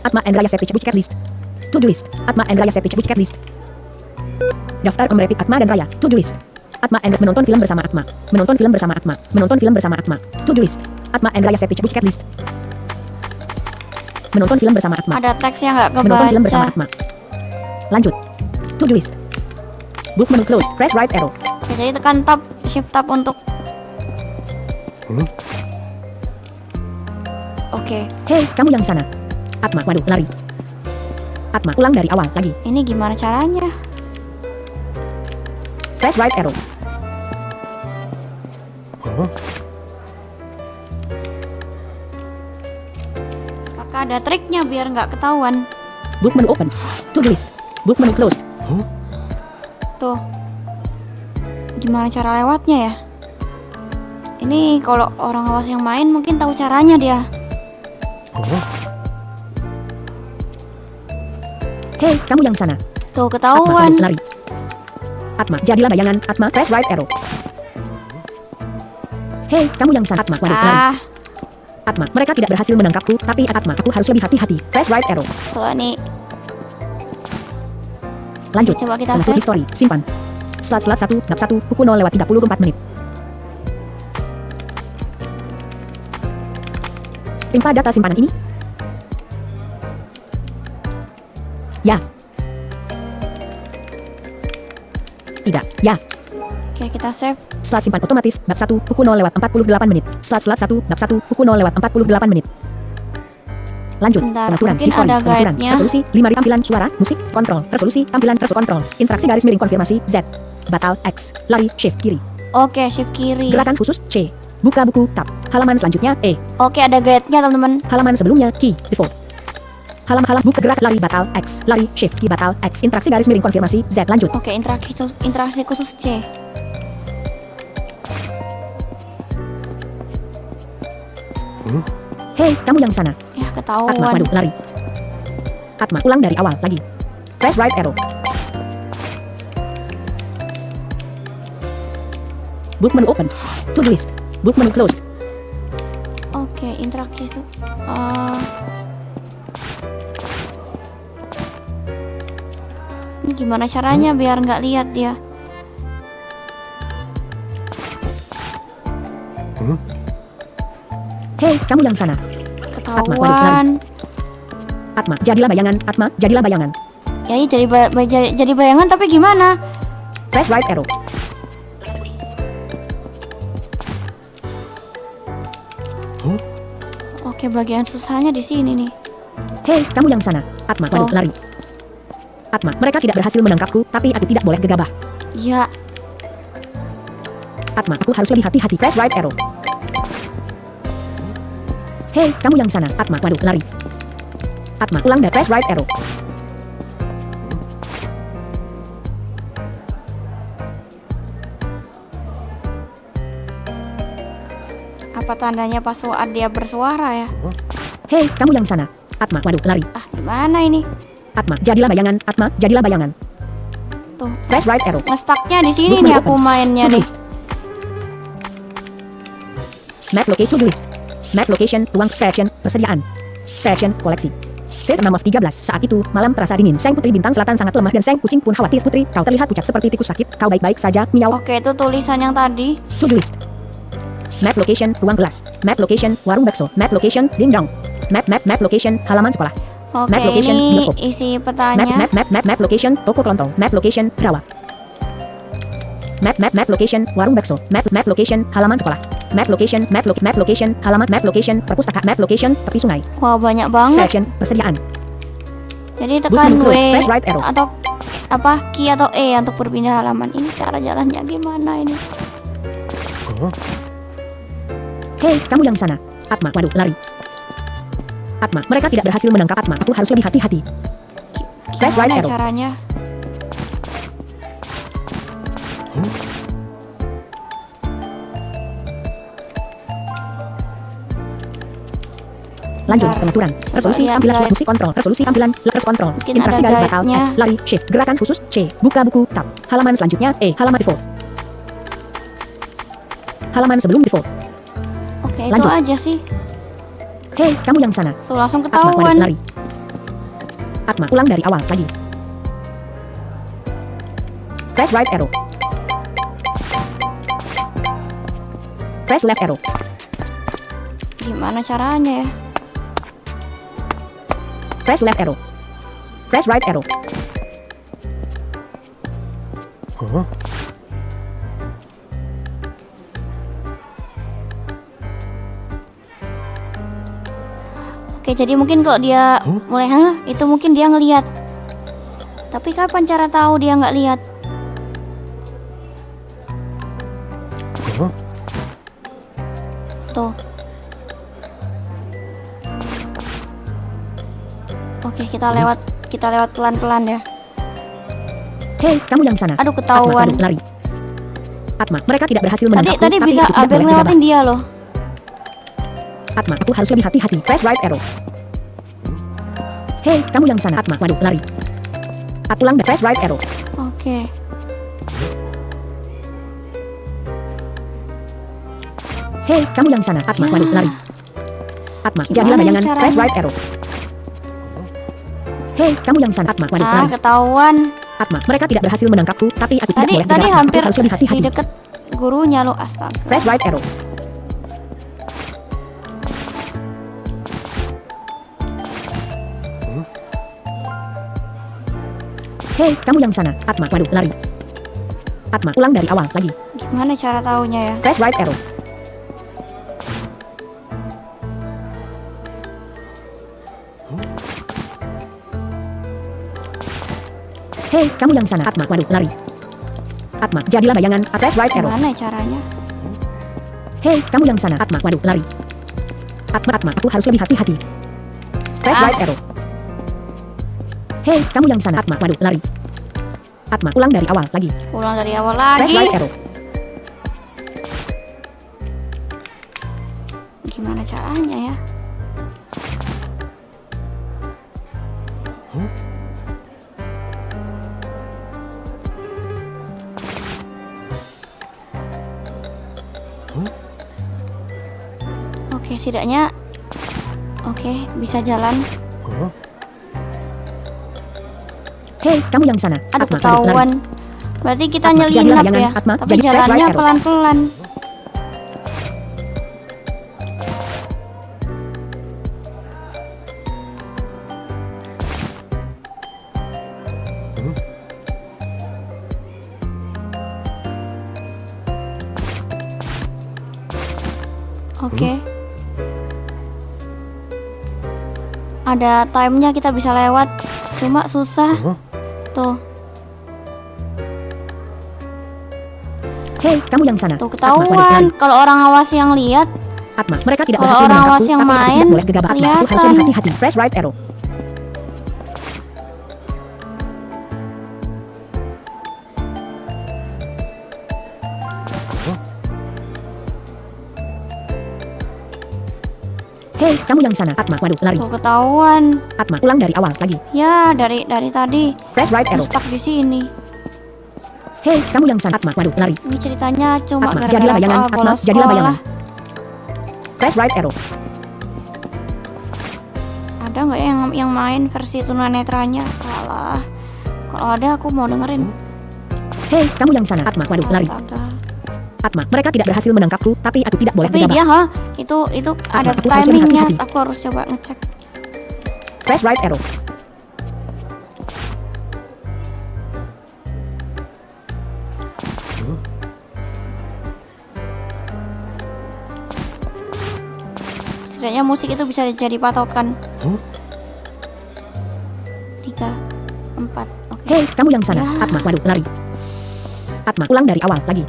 Atma and Raya Sepich Bucket list. To-do list. Atma and Raya Sepich Bucket list. Daftar Om Rapid Atma dan Raya. To-do list. Atma and menonton film bersama Atma. Menonton film bersama Atma. Menonton film bersama Atma. To-do list. Atma and Raya Sepich Bucket list. Menonton film bersama Atma. Ada teks yang nggak Menonton film bersama kebaca. Atma. Lanjut. To-do list. Book menu closed. Press right arrow. Oke, jadi tekan tab, shift tab untuk. Oke, Hei, kamu yang sana. Atma, waduh, lari. Atma, ulang dari awal lagi. ini gimana caranya? Press right arrow. Apakah ada triknya biar nggak ketahuan? Book menu open. To-do list. Book menu closed. Tuh, gimana cara lewatnya ya? Ini kalau orang awas yang main mungkin tahu caranya dia. Hei, kamu yang sana. Tuh, Atma, ketahuan. waduh, lari. Atma, jadilah bayangan. Atma, press right arrow. Hei, kamu yang sana. Atma, waduh, lari. Ah, Atma, mereka tidak berhasil menangkapku, tapi Atma, aku harus lebih hati-hati. Press right arrow. tuh nih. Lanjut. Oke, coba kita Penentu save. history. Simpan. Slot 1, bab 1, pukul 0:34 menit. Timpa data simpanan ini. Ya. Tidak. Ya. Oke, kita save. Slot simpan otomatis, bab 1, pukul 0:48 menit. Slot 1, bab 1, pukul 0:48 menit. Lanjut. Bentar, Pengaturan mungkin history. ada Pengaturan. guide-nya. Resolusi 5 tampilan suara, musik, kontrol. Resolusi tampilan kontrol. Interaksi garis miring konfirmasi Z. Batal X. Lari shift kiri. Oke, shift kiri. Gerakan khusus C. Buka buku tab. Halaman selanjutnya E. Oke, ada guide-nya teman-teman. Halaman sebelumnya key default. Halaman buka gerak lari batal X. Lari shift key batal X. Interaksi garis miring konfirmasi Z. Lanjut. Oke, interaksi khusus C. Hei, kamu yang sana. Ya, Atma, ketahuan. waduh, lari. Atma, ulang dari awal lagi. Press right arrow. Book menu open. To-do list. Book menu closed. Oke, interaksi ini gimana caranya biar nggak lihat dia? Hei, kamu yang sana. Ketahuan. Atma, jadilah bayangan. Atma, jadilah bayangan. Ya, ini jadi bayangan tapi gimana? Press right arrow. Oke, bagian susahnya di sini nih. Hei, kamu yang sana. Atma, waduh, Oh. lari. Atma, mereka tidak berhasil menangkapku, tapi aku tidak boleh gegabah. Ya, Atma, aku harus lebih hati-hati. Press right arrow. Hei, kamu yang sana. Atma, waduh, lari. Atma, ulang dan press right arrow. apa tandanya pas saat dia bersuara ya? Hei, kamu yang sana. Atma, waduh, lari. Ah, gimana ini? Atma, jadilah bayangan. Atma, jadilah bayangan. Tuh, Press right arrow. ngestaknya di sini Book nih menu aku open. mainnya To-do nih. list. Map location to-do list. Map location, ruang session, persediaan. Session, koleksi. Set 6 of 13. Saat itu, malam terasa dingin. Sang putri bintang selatan sangat lemah dan sang kucing pun khawatir. Putri, kau terlihat pucat seperti tikus sakit. Kau baik-baik saja, miau. Oke, itu tulisan yang tadi. To-do list. Map location, ruang kelas. Map location, warung bakso. Map location, dingdong. Map location, halaman sekolah. Oke, Map location, ini bioskop. isi petanya. Map location, toko kelontong. Map location, rawa. Map location, warung bakso. Map location, halaman sekolah. Map location, halaman. Map location, perpustakaan. Map location, tepi sungai. Wah, banyak banget. Section, persediaan. Jadi tekan Button W close, press right arrow. atau apa Q atau E untuk berpindah halaman. Ini cara jalannya gimana ini? Hei, kamu yang sana. Atma, waduh, lari. Atma, mereka tidak berhasil menangkap Atma. Aku harus lebih hati-hati. Press right Gimana arrow. caranya? Lanjut, Bentar. pengaturan. Coba Resolusi lihat tampilan guide. musik kontrol. Resolusi tampilan letters kontrol. Mungkin Interaksi ada garis batal. guide-nya. X, lari, shift. Gerakan khusus, C. Buka buku, tab. Halaman selanjutnya, E. Halaman default. Halaman sebelum default. Oke, itu Lanjut. aja sih. Hei, kamu yang sana. So, langsung Atma, waduh, ketahuan. lari. Atma, ulang dari awal lagi. Press right arrow. Press left arrow. Gimana caranya ya? Press left arrow. Press right arrow. Oke, jadi mungkin kok dia mulai itu mungkin dia ngelihat. Tapi kapan cara tahu dia nggak lihat? Tuh. Oke, kita lewat pelan-pelan ya. Hei, kamu yang sana. Aduh, Atma, ketahuan. waduh, lari. Atma, mereka tidak berhasil Tadi menangkapku. tadi tapi bisa aku tidak hampir boleh ngelewatin gegabah. dia loh. Atma, aku harus lebih hati-hati. Press right arrow. Hei, kamu yang sana. Atma, waduh, lari. Ulang dan press right arrow. Oke. Hei, kamu yang sana. Atma, waduh, lari. Atma, Gimana jadilah nih bayangan. caranya? Press right arrow. Hei, kamu yang sana. Atma, waduh, Ah, lari. ketahuan. Atma, mereka tidak berhasil menangkapku, tapi aku tidak Tadi boleh tadi gegabah. hampir Aku harus lebih di hati-hati. deket gurunya lo, astaga. Press right arrow. Hei, kamu yang sana. Atma, waduh, lari. Atma, ulang dari awal lagi. Gimana cara taunya ya? Press right arrow. Hei, kamu yang sana. Atma, waduh, lari. Atma, jadilah bayangan. Press right arrow. Gimana caranya? Hei, kamu yang sana. Atma, waduh, lari. Atma, aku harus lebih hati-hati. Press Ah. right arrow. Hei, kamu yang sana. Atma, waduh, lari. Atma, ulang dari awal lagi. Ulang dari awal Press lagi. right arrow. Gimana caranya ya? Oke, setidaknya oke, bisa jalan. Hei, kamu yang sana. Aduh, Atma, waduh, lari. ketahuan. Berarti kita Atma, jadilah nyelinap bayangan. ya. Atma, Tapi jadi press jalannya right arrow. pelan-pelan. Oke. Ada timenya, kita bisa lewat. Cuma susah. Tuh, Hei, kamu yang sana. tuh Atma, waduh, ketahuan. lari. Kalau orang awas yang lihat, Atma, mereka tidak Kalau berhasil orang menangkapku, awas yang tapi aku main, tidak boleh gegabah. Atma, aku harus kelihatan. lebih hati-hati. Press right arrow. Hei, kamu yang sana. Atma, waduh, lari. tuh ketahuan. Atma, ulang dari awal lagi. Ya, dari tadi Press right arrow. stuck di sini. Hei, kamu yang sana. Atma, waduh, lari. Ini ceritanya cuma Atma, gara-gara jadilah bayangan. soal Atma, bolos jadilah sekolah. bayangan. Press right arrow. Ada nggak yang main versi tunanetranya? Alah, kalau ada aku mau dengerin. Hei, kamu yang sana. Atma, waduh, lari. Astaga. Atma, mereka tidak berhasil menangkapku, tapi aku tidak boleh Tapi gegabah. dia itu ada aku harus timingnya. hati-hati. Aku harus coba ngecek. Press right arrow. Setidaknya musik itu bisa jadi patokan. 3, 4. Oke. Hei, kamu yang sana. Ya. Atma, waduh, lari. Atma, ulang dari awal lagi.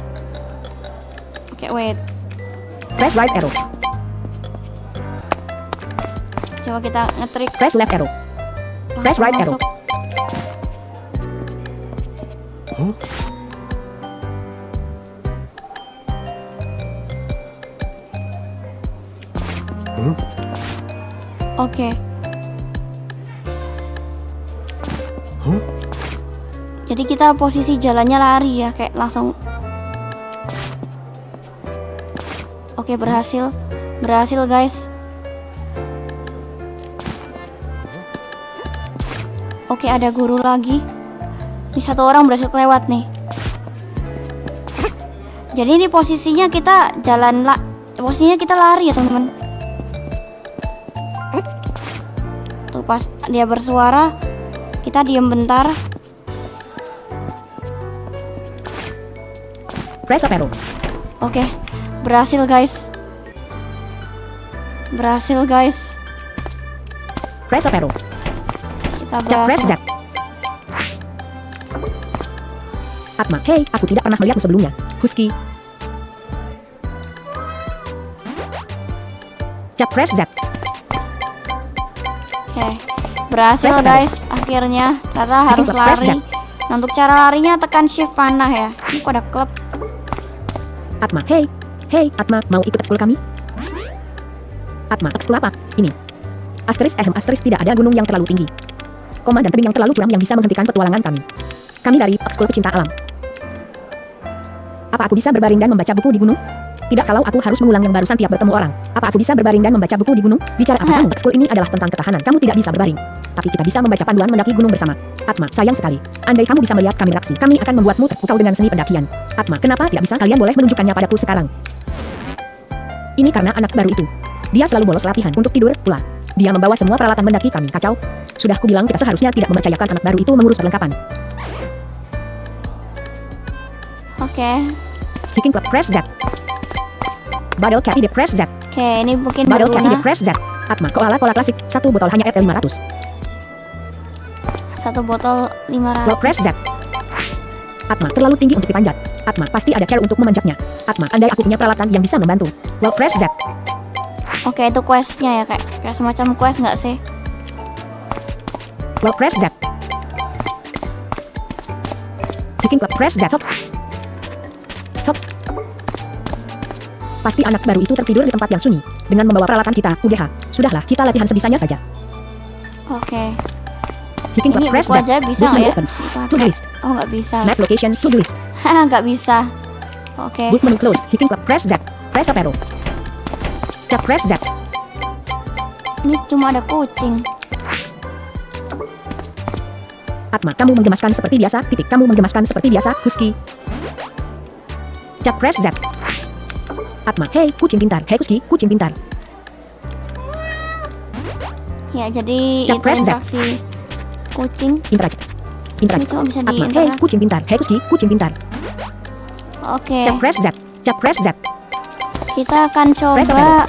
Oke, wait. Press right arrow. Coba kita ngetrik Press left arrow. Press langsung right arrow. masuk. Oke. Jadi kita posisi jalannya lari ya, kayak langsung. Oke, berhasil. Berhasil, guys. Oke, ada guru lagi. Ini satu orang berhasil lewat nih. Jadi ini posisinya kita posisinya kita lari ya, teman-teman. Tuh pas dia bersuara, kita diem bentar. Press up arrow. Oke, berhasil guys. Berhasil guys. Press up arrow. Kita Press berhasil. Z. Atma, hei, aku tidak pernah melihatmu sebelumnya. Husky. Press Z. Oke, berhasil Press up guys. Akhirnya ternyata harus press lari. Nah, untuk cara larinya tekan shift panah ya. Ini kok ada klub. Atma, hei, Atma, mau ikut ekskul kami? Atma, ekskul apa? Ini. Asterisk tidak ada gunung yang terlalu tinggi. Koma dan tebing yang terlalu curam yang bisa menghentikan petualangan kami. Kami dari ekskul pecinta alam. Apa aku bisa berbaring dan membaca buku di gunung? Tidak kalau aku harus mengulang yang barusan tiap bertemu orang. Apa aku bisa berbaring dan membaca buku di gunung? Bicara apa kamu? Ekskul ini adalah tentang ketahanan. Kamu tidak bisa berbaring. Tapi kita bisa membaca panduan mendaki gunung bersama. Atma, sayang sekali. Andai kamu bisa melihat kami beraksi, kami akan membuatmu terpukau dengan seni pendakian. Atma, kenapa tidak bisa? Kalian boleh menunjukkannya padaku sekarang. Ini karena anak baru itu. Dia selalu bolos latihan untuk tidur pula. Dia membawa semua peralatan mendaki kami. Kacau. Sudah kubilang kita seharusnya tidak mempercayakan anak baru itu mengurus perlengkapan. Oke. Hiking Club, press Z. Bottle Cap ID, press Z. Oke, ini mungkin Bottle Cap ID, berguna. press Z. Atma, koala klasik. Satu botol hanya ET500. Satu botol Well, 500. press Z. Atma, terlalu tinggi untuk dipanjat. Atma, pasti ada care untuk memanjatnya. Atma, andai aku punya peralatan yang bisa membantu. Well, press Z. Oke, itu questnya ya, kayak semacam quest nggak sih? Well, press Z. Hiking Club, press Z. Stop. Pasti anak baru itu tertidur di tempat yang sunyi. Dengan membawa peralatan kita, UGH. Sudahlah, kita latihan sebisanya saja. Oke. Hiking Club, Ini press buku Z. aja bisa Book nggak menu ya? open. Pakai. To-do list. Oh, nggak bisa. Map location, to-do list. Nggak bisa. Oke. Book menu closed. Hiking Club, press Z. Press up arrow. Press Z. Ini cuma ada kucing. Atma, kamu menggemaskan seperti biasa. Titik. Kamu menggemaskan seperti biasa. Husky. Press Z. Atma, hei, kucing pintar. Hei, Husky, kucing pintar. Ya, jadi itu Press Z. interaksi kucing. Interact. Ini cuma bisa Atma, hei, diinteraksi. kucing pintar. Hei, Husky, kucing pintar. Oke. Press Z. Press Z. Kita akan Press coba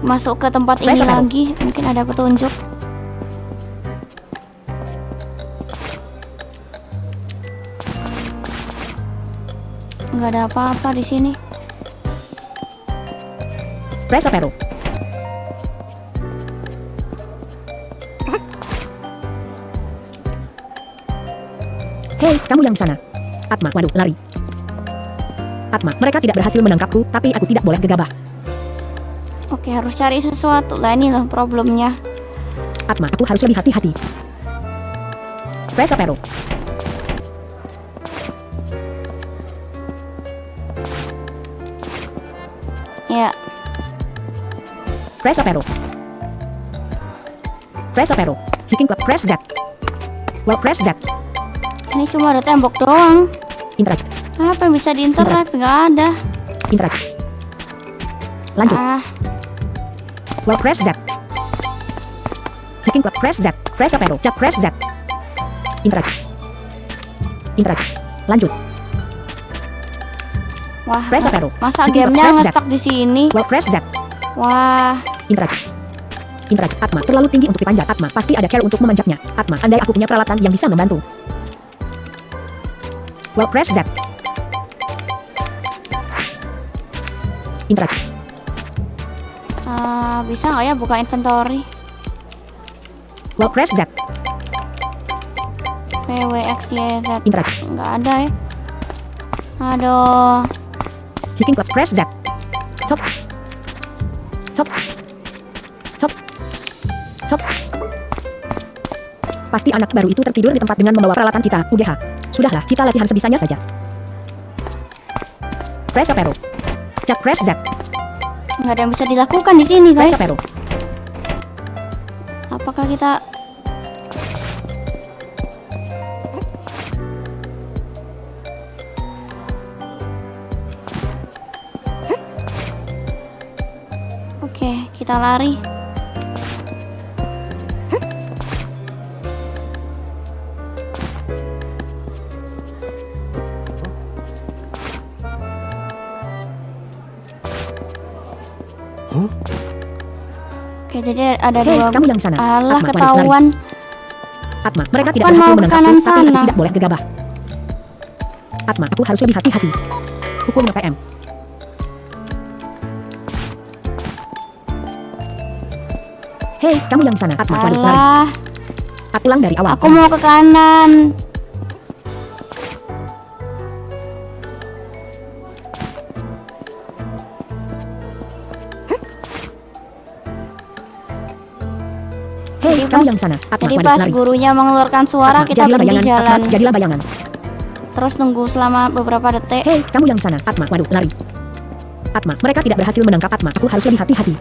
masuk ke tempat ini Press up arrow. lagi. Mungkin ada petunjuk. Nggak ada apa-apa di sini. Press up arrow. Hei, kamu yang di sana. Atma, waduh, lari. Atma, mereka tidak berhasil menangkapku, tapi aku tidak boleh gegabah. Oke, harus cari sesuatu lah, ini loh problemnya. Atma, aku harus lebih hati-hati. Press up arrow. Ya, Press up arrow. Press up arrow. Hiking Club, press Z. Well, press Z. ini cuma ada tembok doang. Interact. Apa yang bisa diinteract? Nggak ada. Interact. Lanjut. Well, press Z. Clicking club, press Z. Press up arrow. Cak, press Z. Interact. Interact. Lanjut. Wah, Press up arrow. masa Clicking gamenya club, press Z. nge-stuck di sini? Well, press Z. Wah, Interact. Interact. Atma, terlalu tinggi untuk dipanjat. Atma, pasti ada care untuk memanjatnya. Atma, andai aku punya peralatan yang bisa membantu. Well, press Z. Interact. bisa nggak ya buka inventory? Well, press Z. PWXYZ. Interact. Nggak ada ya. Aduh. Clicking club, press Z. Stop. Stop. Stop. Stop. Pasti anak baru itu tertidur di tempat dengan membawa peralatan kita. UGH. Sudahlah, kita latihan sebisanya saja. Press up arrow. Cak, press Z. Nggak ada yang bisa dilakukan di sini, guys. Press up arrow. Apakah kita Oke, kita lari. Oke, jadi ada Hei, dua. kamu yang sana. Alah, Atma, ketahuan. Atma, mereka Aku tidak kan berhasil mau ke menangkapku, kanan tapi aku sana. tidak boleh gegabah. Atma, aku harus lebih hati-hati. Pukul 5 PM. Hei, kamu yang sana. Atma, waduh, lari. Alah, Ulang dari awal. aku mau ke kanan. Hei, Jadi kamu pas- yang sana. Atma, Jadi waduh, pas lari. gurunya mengeluarkan suara, Atma, kita jadilah berhenti bayangan. jalan. Atma, jadilah bayangan. Terus nunggu selama beberapa detik. Hei, kamu yang sana. Atma, waduh, lari. Atma, mereka tidak berhasil menangkap Atma. Aku harus lebih hati-hati.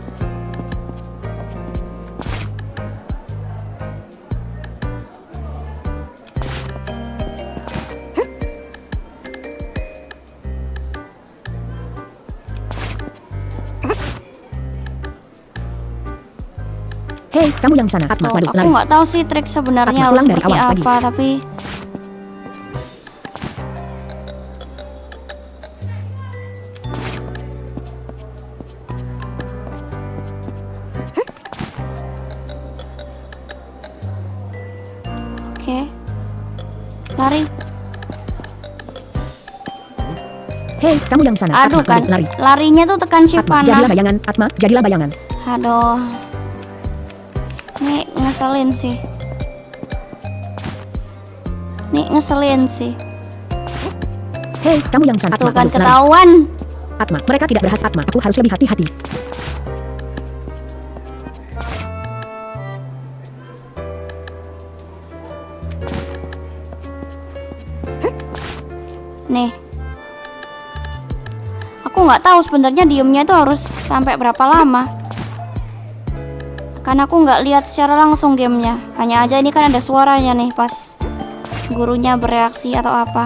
Hei, kamu yang sana. Atma, Tuh, waduh, aku lari. nggak tahu sih trik sebenarnya Atma, harus ulang dari seperti awal lagi. apa, tapi oke, lari. Hei, kamu yang sana. Aduh Atma, kan, waduh, lari. larinya tuh tekan shift Atma, panah. jadilah bayangan. Atma, jadilah bayangan. Aduh, ini ngeselin sih. Hei, kamu yang sana. Tuh Atma, kan waduh, lari. ketahuan. Atma, mereka tidak berhasil. Atma, aku harus lebih hati-hati. Nih, aku nggak tahu sebenarnya diemnya itu harus sampai berapa lama. Karena aku nggak lihat secara langsung gamenya. Hanya aja ini kan ada suaranya nih pas gurunya bereaksi atau apa.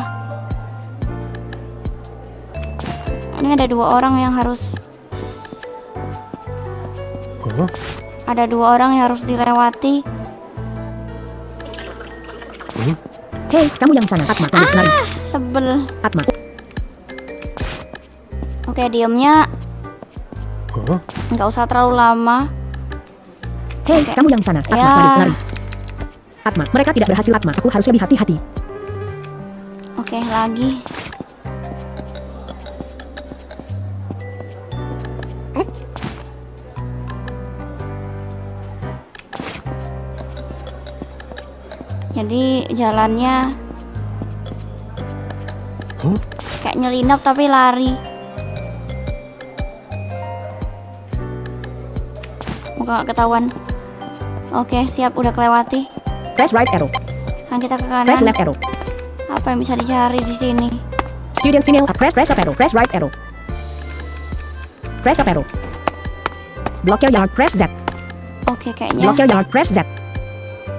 Ini ada dua orang yang harus. Ada dua orang yang harus dilewati. Hei, kamu yang sana. Atma, waduh, lari. Sebel. Atma, Oke, diemnya nggak usah terlalu lama. hei, kamu yang sana. Atma, Ya. waduh, lari. Atma, mereka tidak berhasil. Atma, aku harus lebih hati-hati. Oke, lagi. Jadi jalannya kayak nyelinap tapi lari. Moga gak ketahuan. Oke, siap, udah kelewati. Press right arrow. Kan kita ke Press kanan. left arrow. Apa yang bisa dicari di sini? Student female. Press up arrow. Press right arrow. Press up arrow. Block your yard. Press Z. Oke, kayaknya Block your yard. Press Z.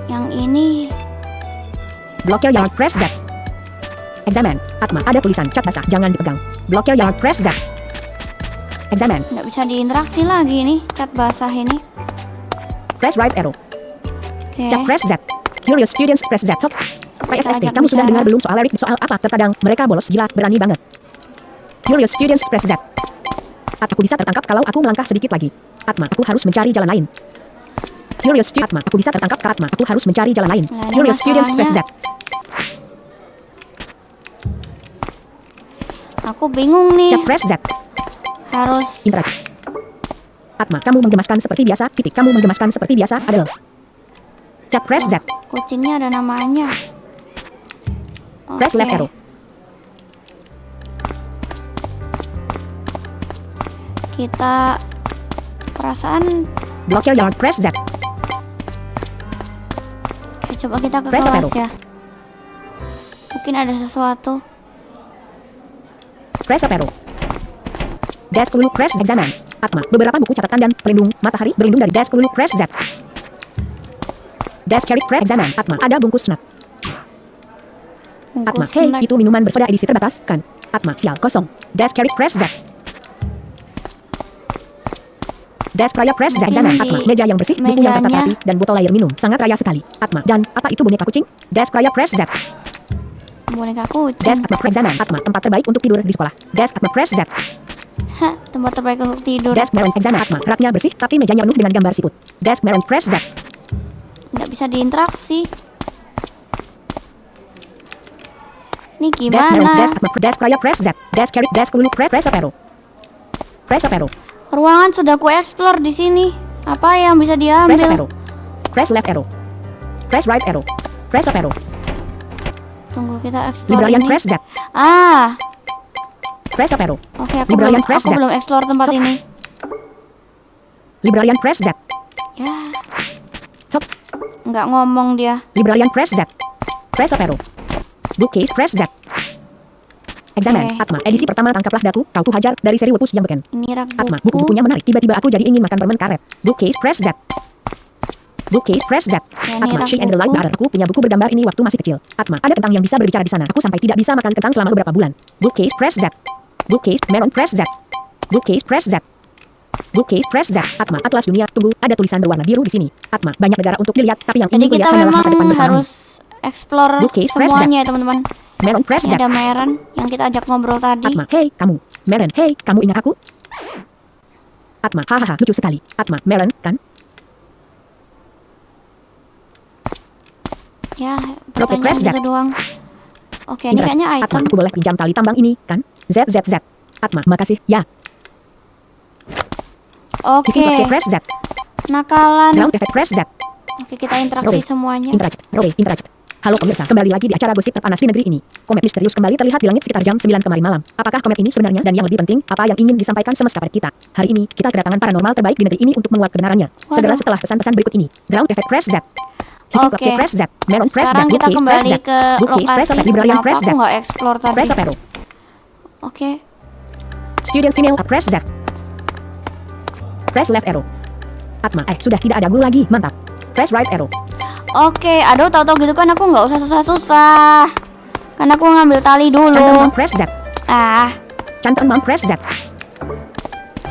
yang ini. Block your yard. Press Z. Examine. Atma, ada tulisan cat basah, jangan dipegang. Blokir yard, press Z. Examine. Nggak bisa diinteraksi lagi nih cat basah ini. Press right arrow. Oke. Cat press Z. Curious students press Z. Stop. PSSD, ajak kamu sudah bicara. dengar belum soal lirik soal apa? Terkadang mereka bolos gila, berani banget. Curious students press Z. Aku bisa tertangkap kalau aku melangkah sedikit lagi. Atma, aku harus mencari jalan lain. Curious student, Atma, aku bisa tertangkap ke Atma. Aku harus mencari jalan lain. Nah, ini Curious students press Z. masalahnya. Aku bingung nih. Cat press Z. Harus. Interaksi. Atma, kamu menggemaskan seperti biasa. Titik, kamu menggemaskan seperti biasa. Adel. Cat press Z. Kucingnya ada namanya. Press Oke. left arrow. Kita perasaan. Blokir yard, press Z. Oke, coba kita ke Press up kelas arrow. ya. Mungkin ada sesuatu. Press up arrow. Desk dulu, press examine. Atma, beberapa buku catatan dan pelindung matahari berlindung dari desk dulu, press Z. Desk carry, press examine. Atma, ada bungkus snack. Atma, Bungkus hey, snack. itu minuman bersoda edisi terbatas, kan? Atma, sial, kosong. Desk carry, press Z. Desk raya, press Z. Mungkin Examine. di Atma, meja yang bersih, buku yang mejanya. rapi, dan botol air minum. Sangat raya sekali. Atma, dan apa itu boneka kucing? Desk raya, press Z. Boneka kucing. Desk Atma, press examine. Atma, tempat terbaik untuk tidur di sekolah. Desk Atma, press Z. Hah, tempat terbaik untuk tidur. Desk Maron, examine. Atma, raknya bersih, tapi mejanya penuh dengan gambar siput. Desk Maron, press Z. Nggak bisa diinteraksi. Ini Desk Maron, gimana? desk Atma, desk raya, press Z. Desk carry, desk dulu, press up arrow. Press up arrow. Ruangan sudah ku explore di sini. Apa yang bisa Press up diambil? arrow. Press left arrow. Press right arrow. Press up arrow. Tunggu kita explore Librarian, ini. press Z. Ah, Press up arrow. oke aku Librarian, belum press aku Z. belum explore tempat Stop. ini. Librarian, press Z. Ya, Stop. nggak ngomong dia. Librarian, press Z. Press up arrow. Bookcase, press Z. Examine. Oke. Atma, edisi pertama tangkaplah daku, kau hajar dari seri Wepus yang beken. Ini rak Atma, buku. buku-bukunya menarik. Tiba-tiba aku jadi ingin makan permen karet. Bookcase, press Z. Bookcase, press Z. ini Atma, rak She and the Light buku. Bar. Aku punya buku bergambar ini waktu masih kecil. Atma, ada kentang yang bisa berbicara di sana. Aku sampai tidak bisa makan kentang selama beberapa bulan. Bookcase, press Z. Bookcase, Maron, press Z. Bookcase, press Z. Bookcase, press Z. Atma, Atlas Dunia. Tunggu, ada tulisan berwarna biru di sini. Atma, banyak negara untuk dilihat, tapi yang Jadi ingin kita kulihat hanyalah memang masa depan bersamamu. harus explore Bookcase, press semuanya ya teman-teman. Maron, press Ini Z. ada Meren yang kita ajak ngobrol tadi. Atma, hey, kamu. Maren, hey, kamu ingat aku? Atma, hahaha, lucu sekali. Atma, Maren, kan? Ya, Rocket pertanyaan press gitu Z. doang. Oke, ini Interaksi. kayaknya Atma, item. aku boleh pinjam tali tambang ini, kan? Z, Z, Z. Atma, makasih, ya. Oke, Bikin C, press Z. nakalan. Ground effect, press Z. Oke, kita interaksi Roll. semuanya. Interact. Halo pemirsa, kembali lagi di acara gosip terpanas di negeri ini. Komet misterius kembali terlihat di langit sekitar jam 9 kemarin malam. Apakah komet ini sebenarnya dan yang lebih penting, apa yang ingin disampaikan semesta pada kita? Hari ini, kita kedatangan paranormal terbaik di negeri ini untuk menguak kebenarannya. Segera Waduh. setelah pesan-pesan berikut ini. Ground effect, press Z. Hitting clock, Oke. press Z. Meron, press Z. Sekarang kita Bookcase, press kembali Z. ke Bookcase, press lokasi. up, Librarian, Kenapa press Z. aku nggak explore tadi? Press up arrow. Oke, Student female, press Z. Press left arrow. Atma, sudah tidak ada guru lagi, mantap. Press right arrow. oke. Aduh, tahu-tahu gitu kan aku nggak usah susah-susah. Kan aku ngambil tali Chanter dulu. mom, press Z. Ah, Chanter mom, press Z.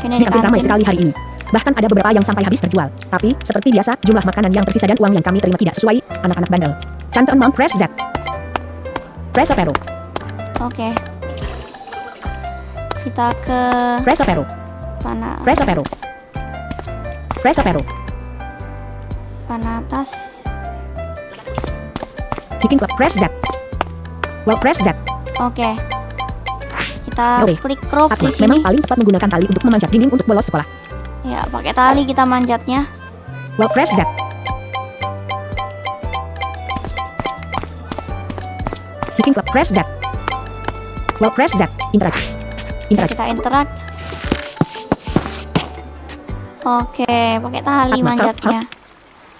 ini di Ini hampir ramai kantin. sekali hari ini. Bahkan ada beberapa yang sampai habis terjual. Tapi, seperti biasa, jumlah makanan yang tersisa dan uang yang kami terima tidak sesuai. Anak-anak bandel. Chanter mom, press Z. Press up arrow. Oke. Kita ke Press up arrow. panah Press up arrow. Press up arrow. atas. Hitting clock, press Z. Well, press Z. Oke. Kita Oke. klik rope Atma, di sini. memang paling tepat menggunakan tali untuk memanjat dinding untuk bolos sekolah. Ya, pakai tali kita manjatnya. Well, press Z. Hitting clock, press Z. Well, press Z. Interact. Oke, Interact. kita interact. Oke, pakai tali Atma, manjatnya.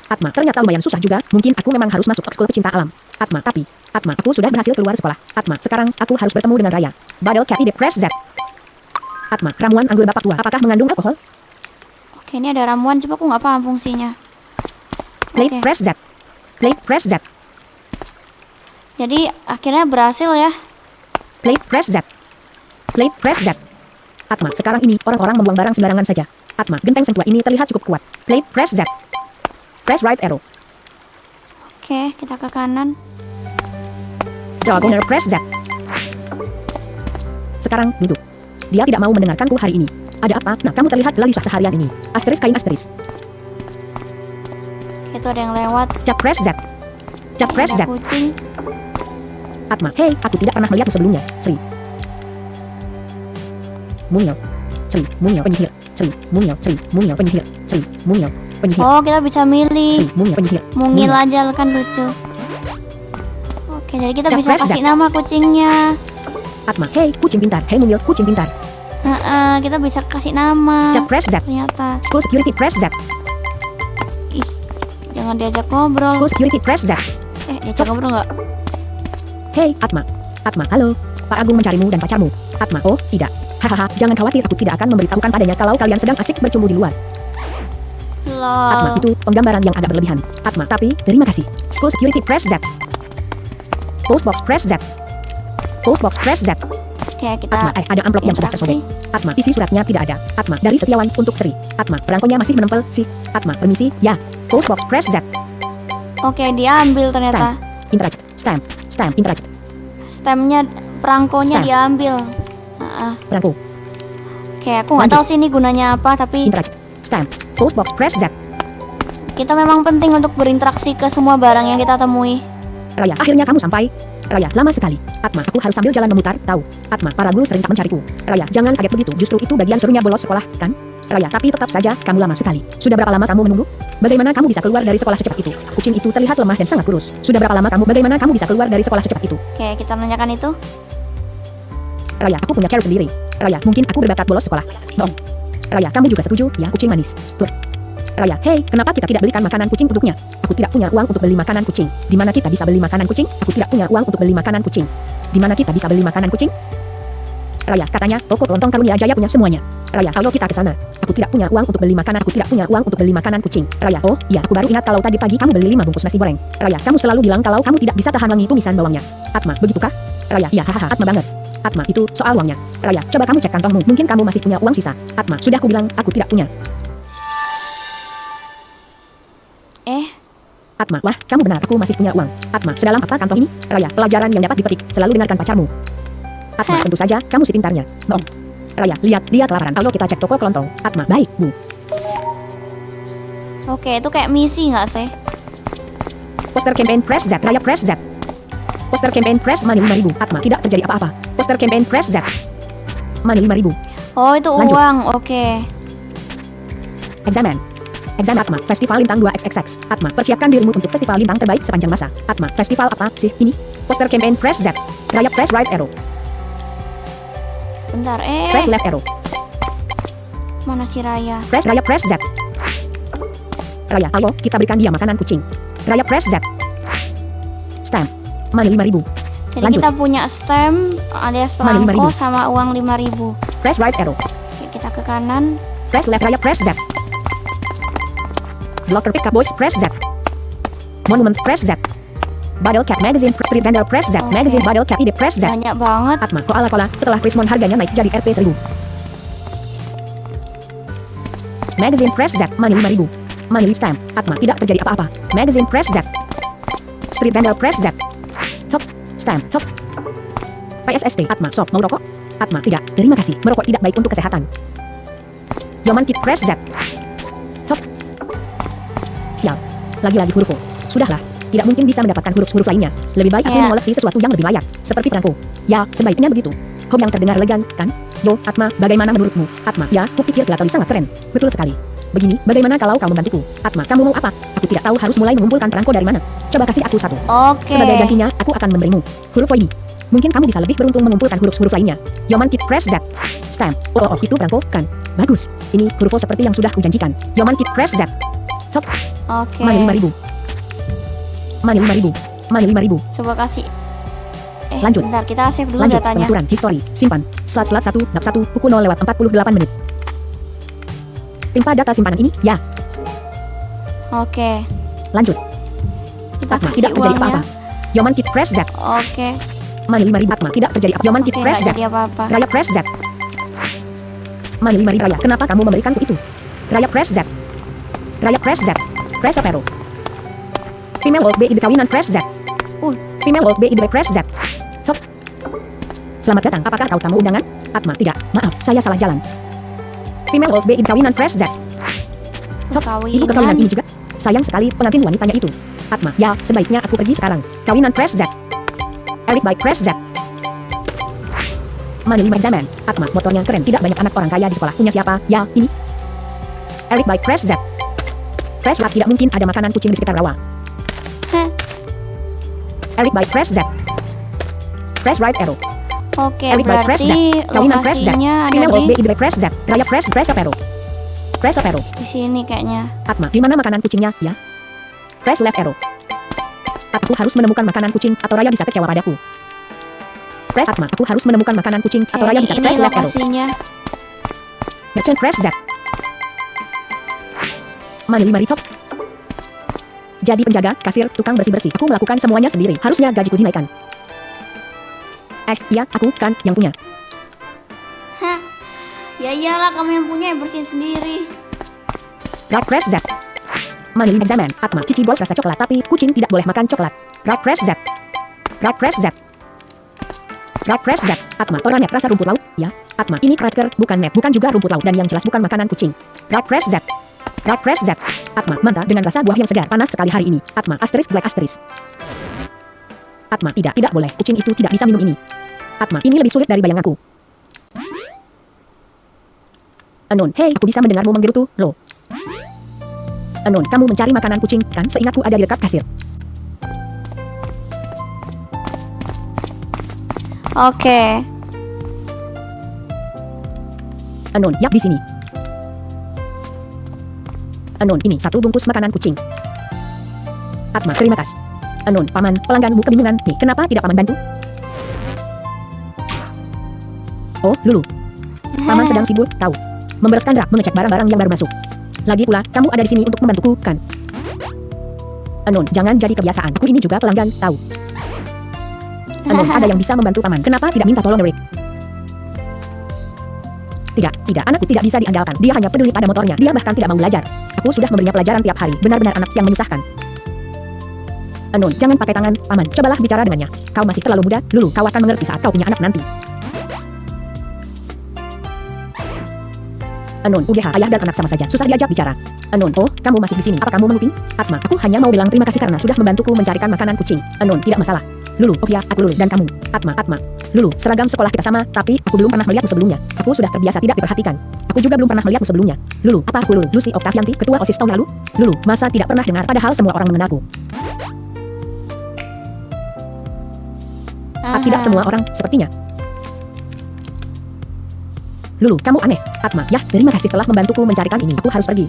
Atma, ternyata lumayan susah juga. Mungkin aku memang harus masuk ekskul pecinta alam. Atma, aku sudah berhasil keluar sekolah. Atma, sekarang aku harus bertemu dengan Raya. Badal Cat Ide, press Z. Atma, ramuan anggur bapak tua. Apakah mengandung alkohol? Oke, ini ada ramuan. Coba aku nggak paham fungsinya. Plate, Oke, press Z. Plate, press Z. jadi akhirnya berhasil ya. Plate, press Z. Plate, press Z. Atma, sekarang ini orang-orang membuang barang sembarangan saja. Atma, genteng seng tua ini terlihat cukup kuat. Plate, press Z. Press right arrow. Oke, kita ke kanan. Diagonal, press Z. Sekarang duduk. Dia tidak mau mendengarkanku hari ini. Ada apa? Nah, kamu terlihat gelisah seharian ini. Asteris kain asteris. Itu ada yang lewat. Cap press Z. Cap press Z. Ada kucing. Atma, hei, aku tidak pernah melihatmu sebelumnya. Sri. Mungil. Sri, mungil penyihir. Sri, mungil, Sri, mungil penyihir. Sri, mungil penyihir. Oh, kita bisa Sri, milih. mungil penyihir. Mungil aja kan lucu. Oke, jadi kita bisa Capres, kasih nama kucingnya. Atma, hei, kucing pintar. Hei, mungil, kucing pintar. Kita bisa kasih nama. Cap press Z. Ternyata. School security press Z. Ih, jangan diajak ngobrol. School security press Z. Diajak ngobrol nggak? Hei, Atma. Atma, halo. Pak Agung mencarimu dan pacarmu. Atma, oh, tidak. Hahaha, jangan khawatir, aku tidak akan memberitahukan padanya kalau kalian sedang asik bercumbu di luar. Atma, Lol. itu penggambaran yang agak berlebihan. Atma, tapi terima kasih. School security press Z. Postbox press Z. Postbox press Z. Oke, kita Atma, ada amplop yang sudah interaksi. tersobek. Atma, isi suratnya tidak ada. Atma, dari Setiawan untuk Sri. Atma, perangkonya masih menempel, sih. Atma, permisi, ya. Postbox press Z. Oke, dia ambil ternyata. Interage. Stamp. Stamp. Interage. Stemnya, perangkonya Stem. diambil. Perangko. Oke, aku nggak tahu sih ini gunanya apa, tapi Interage. Stamp. Postbox press Z. kita memang penting untuk berinteraksi ke semua barang yang kita temui. Raya, akhirnya kamu sampai. Raya, lama sekali. Atma, aku harus sambil jalan memutar, tahu. Atma, para guru sering tak mencariku. Raya, jangan kaget begitu, justru itu bagian serunya bolos sekolah, kan? Raya, tapi tetap saja, kamu lama sekali. Sudah berapa lama kamu menunggu? Bagaimana kamu bisa keluar dari sekolah secepat itu? Kucing itu terlihat lemah dan sangat kurus. Sudah berapa lama bagaimana kamu bisa keluar dari sekolah secepat itu? Oke, kita menanyakan itu. Raya, aku punya care sendiri. Raya, mungkin aku berbakat bolos sekolah. Bohong. Raya, kamu juga setuju, ya kucing manis. Tuh. Raya, hei, kenapa kita tidak belikan makanan kucing untuknya? Aku tidak punya uang untuk beli makanan kucing. Di mana kita bisa beli makanan kucing? Aku tidak punya uang untuk beli makanan kucing. Di mana kita bisa beli makanan kucing? Raya, katanya toko kelontong Karunia Jaya punya semuanya. Raya, ayo kita ke sana. Aku tidak punya uang untuk beli makanan. Aku tidak punya uang untuk beli makanan kucing. Raya, oh iya, aku baru ingat kalau tadi pagi kamu beli 5 bungkus nasi goreng. Raya, kamu selalu bilang kalau kamu tidak bisa tahan wangi tumisan bawangnya. Atma, begitukah? Raya, iya, hahaha, Atma banget. Atma, itu soal uangnya. Raya, coba kamu cek kantongmu. Mungkin kamu masih punya uang sisa. Atma, sudah aku bilang aku tidak punya. Atma, wah, kamu benar, aku masih punya uang. Atma, sedalam apa kantong ini? Raya, pelajaran yang dapat dipetik, selalu dengarkan pacarmu. Atma, tentu saja, kamu si pintarnya. Bohong. Raya, lihat, dia kelaparan. Ayo kita cek toko kelontong. Atma, baik, Bu. Oke, itu kayak misi nggak sih? Poster campaign press Z, Raya press Z. Poster campaign press money 5.000. Atma, tidak terjadi apa-apa. Poster campaign press Z. Money 5.000. Oh, itu Lanjut. uang. Oke. Examen. Examen Atma, Festival Lintang 2XXX. Atma, persiapkan dirimu untuk festival lintang terbaik sepanjang masa. Atma, festival apa sih ini? Poster campaign press Z. Raya press right arrow. Bentar, Press left arrow. mana si Raya? Press Raya press Z. Raya, ayo kita berikan dia makanan kucing. Raya press Z. Stamp. Money 5.000. Jadi Lanjut. kita punya stem alias Mana, perangko 5.000. sama uang 5.000. Press right arrow. Oke, kita ke kanan. Press left Raya press Z. Blocker pickup boys press Z. Monument press Z. Bottle cap magazine street vendor press Z. Oke. Magazine bottle cap ide press Z. Banyak banget. Atma koala kola setelah Prismon harganya naik jadi Rp 1.000. Magazine press Z. Money 5.000. Money stamp. Atma tidak terjadi apa-apa. Magazine press Z. Street vendor press Z. Cop. Stamp. Cop. PSST. Atma shop mau rokok? Atma tidak. Terima kasih. Merokok tidak baik untuk kesehatan. Yoman Kit press Z. Cop. Sial. Lagi-lagi huruf O. Sudahlah. Tidak mungkin bisa mendapatkan huruf-huruf lainnya. Lebih baik aku Ya. mengoleksi sesuatu yang lebih layak. Seperti perangko. Ya, sebaiknya begitu. Home yang terdengar elegan, kan? Yo, Atma, bagaimana menurutmu? Atma, ya, kupikir Teletubby sangat keren. Betul sekali. Begini, bagaimana kalau kamu membantuku? Atma, kamu mau apa? Aku tidak tahu harus mulai mengumpulkan perangko dari mana. Coba kasih aku satu. Oke. Sebagai gantinya, aku akan memberimu huruf O ini. Mungkin kamu bisa lebih beruntung mengumpulkan huruf-huruf lainnya. Yoman Kit press Z. Stamp. Oh, itu perangko, kan? Bagus. Ini huruf O seperti yang sudah kujanjikan. Yoman Kit press Z. Cop. Oke. Money 5.000. Money 5.000. Money 5.000. Coba kasih. Lanjut. Bentar, kita save dulu Lanjut, datanya. pengaturan, history, simpan, slot 1, bab 1, pukul 0:48 menit. Timpa data simpanan ini, ya. Oke. Lanjut. Kita Atma, kasih tidak terjadi uangnya. apa-apa. Yoman Kit press Z. Oke. Money 5.000. Atma, tidak terjadi. Yaman Oke, keep press nggak Z. jadi apa-apa. Raya press Z. Money 5.000. Raya, kenapa kamu memberikanku itu? Raya press Z. Raya press Z. Press up arrow. Female old ide kawinan press Z. Female old ide press Z. Sok. Selamat datang. Apakah kau tamu undangan? Atma, tidak. Maaf, saya salah jalan. Female old ide kawinan press Z. Sok. Ibu kawinan ini juga. Sayang sekali pengantin wanitanya itu. Atma, ya, sebaiknya aku pergi sekarang. Kawinan press Z. Eric by press Z. Money 5 zaman. Atma, motornya keren. Tidak banyak anak orang kaya di sekolah. Punya siapa? Ya, ini. Eric by press Z. Press right, tidak mungkin ada makanan kucing di sekitar rawa. Eric by press Z. Press right arrow. Oke, Eric by press Z. berarti Kawinan press Z. lokasinya ada Female old di by press Z. Raya press up arrow. Press up arrow. sini kayaknya. Atma, di mana makanan kucingnya? Ya. Press left arrow. Aku harus menemukan makanan kucing atau Raya bisa kecewa padaku. Press Atma, aku harus menemukan makanan kucing atau Raya bisa Ini press left arrow. lokasinya. Merchant press Z. Money 5 ricok. Jadi penjaga, kasir, tukang bersih-bersih. Aku melakukan semuanya sendiri. Harusnya gajiku dinaikkan. Iya, aku kan yang punya. Hah. Ya iyalah, kamu yang punya, yang bersihin sendiri. Right press Z. Money examine. Atma, cici bos rasa coklat, tapi kucing tidak boleh makan coklat. Right press Z. Right press Z. Right press Z. Atma, oranet rasa rumput laut. Ya. Atma, ini cracker, bukan net, bukan juga rumput laut, dan yang jelas bukan makanan kucing. Right press Z. Right press Z. Atma, mantap dengan rasa buah yang segar. Panas sekali hari ini. Atma, asterisk black asterisk. Atma, tidak boleh. Kucing itu tidak bisa minum ini. Atma, ini lebih sulit dari bayanganku. Anon, hei, aku bisa mendengarmu menggerutu, lo. Anon, kamu mencari makanan kucing, kan? Seingatku ada di dekat kasir. Oke. Anon, yap di sini. Anon, ini satu bungkus makanan kucing. Atma, terima kasih. Anon, paman, pelangganmu kebingungan. Nih, kenapa tidak paman bantu? Oh, Lulu. Paman sedang sibuk, tahu. Membereskan rak, mengecek barang-barang yang baru masuk. Lagi pula, kamu ada di sini untuk membantuku, kan? Anon, jangan jadi kebiasaan. Aku ini juga pelanggan, tahu. Anon, ada yang bisa membantu paman. Kenapa tidak minta tolong Eric? Tidak, anakku tidak bisa diandalkan. Dia hanya peduli pada motornya. Dia bahkan tidak mau belajar. Aku sudah memberinya pelajaran tiap hari. Benar-benar anak yang menyusahkan. Anon, jangan pakai tangan, paman. Cobalah bicara dengannya. Kau masih terlalu muda, Lulu. Kau akan mengerti saat kau punya anak nanti. Anon, UGH, ayah dan anak sama saja. Susah diajak bicara. Anon, oh, kamu masih di sini. Apa kamu menguping? Atma, aku hanya mau bilang terima kasih karena sudah membantuku mencarikan makanan kucing. Anon, tidak masalah. Lulu, oh ya, aku Lulu dan kamu. Atma. Lulu, seragam sekolah kita sama, tapi aku belum pernah melihatmu sebelumnya. Aku sudah terbiasa tidak diperhatikan. Aku juga belum pernah melihatmu sebelumnya. Lulu, apa aku Lulu? Lucy Octavianti, ketua OSIS tahun lalu? Lulu, masa tidak pernah dengar padahal semua orang mengenalku. Tidak semua orang, sepertinya. Lulu, kamu aneh. Atma, ya, terima kasih telah membantuku mencarikan ini. Aku harus pergi.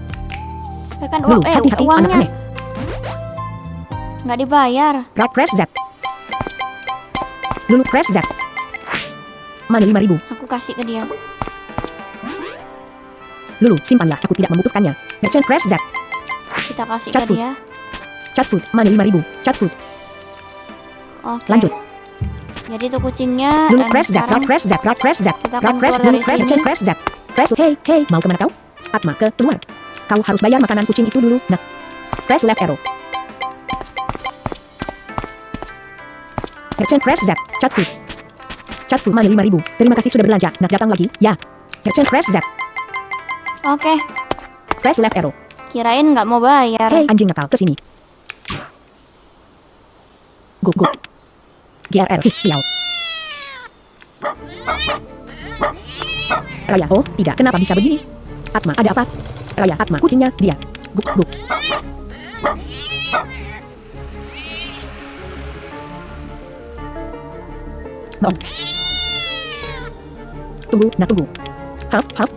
Ya kan Lulu, hati-hati, anak uangnya aneh. nggak dibayar. Right press Z. Lulu press Z. Money 5.000. Aku kasih ke dia. Lulu, simpanlah. Aku tidak membutuhkannya. Merchant press Z. Kita kasih Cat ke food. dia. Cat food. Money 5.000. Cat food. Oke. Lanjut. Jadi itu kucingnya. Lulu Dan press Z. sekarang Right press Z. Right press Z. kita Right akan press. keluar Lulu dari press. sini. Merchant press Z. Press. Hey, mau kemana kau? Atma, keluar. Kau harus bayar makanan kucing itu dulu. Nah. Press left arrow. Merchant press Z. Cat food. Cat food. Money 5.000. Terima kasih sudah berbelanja. Nak datang lagi? Ya. Merchant press Z. Oke. Press left arrow. Kirain nggak mau bayar. Hei, anjing nakal, ke sini. Go. GRR, piau. Raya, oh, tidak, kenapa bisa begini? Atma, ada apa? Raya, Atma, kucingnya, dia. Go. Oh. Tunggu. Huff.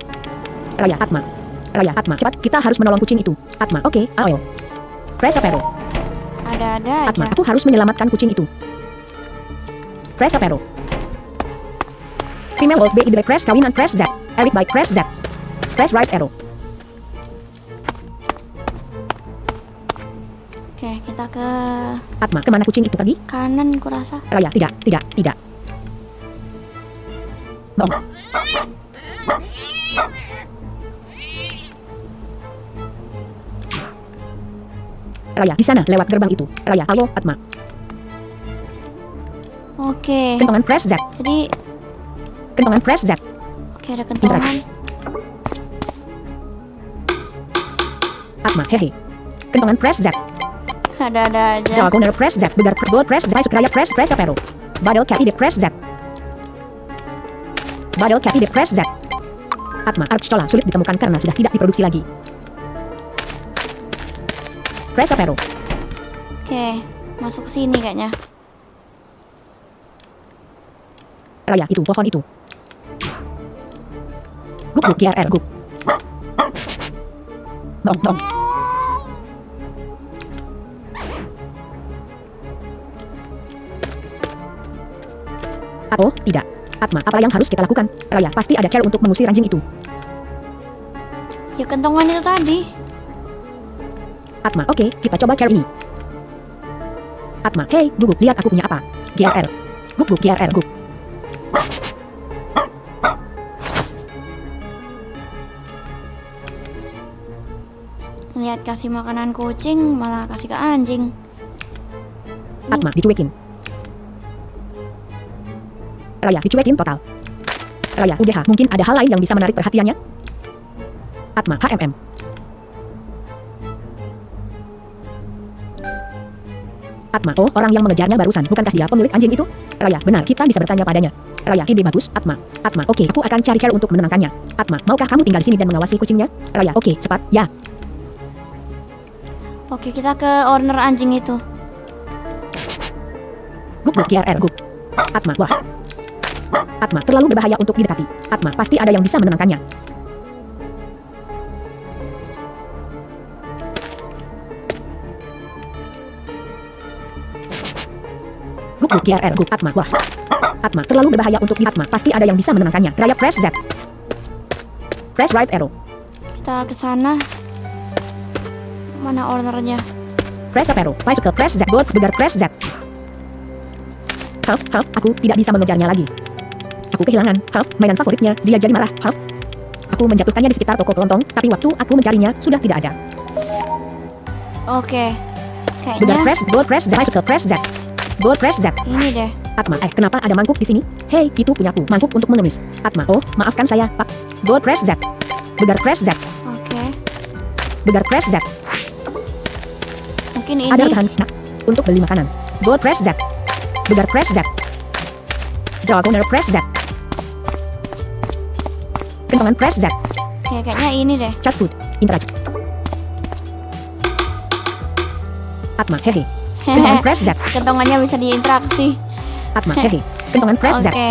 Raya, Atma, cepat, kita harus menolong kucing itu. Atma, oke, ayo. Press up arrow. Ada Atma, aja. aku harus menyelamatkan kucing itu. Press up arrow. Female old baby press kawinan press Z. Eric by press Z. Press right arrow. Oke, kita ke Atma, kemana kucing itu pergi? kanan kurasa. Raya, tidak. Bohong. Raya, di sana, lewat gerbang itu. Raya, ayo, Atma. Oke. Kentongan press Z. Jadi, Kentongan press Z. oke ada kentongan. Atma, hehe. Kentongan press Z. Ada-ada aja. Jawa corner press Z. Begar bold press Z. Masuk raya press apero. Badal cat ide press Z. Badal cat ide press Z. Atma, Arch Cola sulit ditemukan karena sudah tidak diproduksi lagi. Press apero. Oke, masuk ke sini kayaknya. Raya, itu pohon itu. Gup gup GRR gup. Bohong, bohong. Oh, tidak. Atma, apa yang harus kita lakukan? Raya, pasti ada care untuk mengusir anjing itu. Ya kentongan itu tadi. Atma, oke, kita coba care ini. Atma, hey, gugup, lihat aku punya apa. GRR. Gup gup GRR gup. Lihat kasih makanan kucing malah kasih ke anjing. Atma, dicuekin. Raya, dicuekin total. Raya, UDH, mungkin ada hal lain yang bisa menarik perhatiannya? Atma, HMM. Atma, oh, orang yang mengejarnya barusan, bukankah dia pemilik anjing itu? Raya, benar, kita bisa bertanya padanya. Raya, ide bagus, Atma. Atma, oke, aku akan cari care untuk menenangkannya. Atma, maukah kamu tinggal di sini dan mengawasi kucingnya? Raya, oke, cepat, ya. Oke, kita ke owner anjing itu. Gup gup GRR gup. Atma, wah. Atma, terlalu berbahaya untuk didekati. Atma, pasti ada yang bisa menenangkannya. Gup gup GRR gup. Atma, wah. Atma, terlalu berbahaya untuk Atma, pasti ada yang bisa menenangkannya. Raya, press Z. Press right arrow. Kita ke sana. Mana ownernya? Press up arrow. Masuk ke press Z. Board begar press Z. Huff, aku tidak bisa mengejarnya lagi. Aku kehilangan Huff, mainan favoritnya. Dia jadi marah. Huff. Aku menjatuhkannya di sekitar toko kelontong, tapi waktu aku mencarinya sudah tidak ada. Oke. Begar Kayaknya press, board press Z. Masuk ke press Z. Board press Z. ini deh. Atma, kenapa ada mangkuk di sini? Hei, itu punyaku, mangkuk untuk mengemis. Atma, oh, maafkan saya, Pak. Board press Z. Begar press Z. Oke. Begar press Z. Mungkin ini. Ada pecahan nak untuk beli makanan. Board press Z. Begar press Z. Jawa corner press Z. Kentongan press Z. Oke, kayaknya ini deh. Chat food. Interact. Atma, hehe. Kentongan press Z. Kentongannya bisa diinteraksi. Atma, hehe. Kentongan press Z. Oke.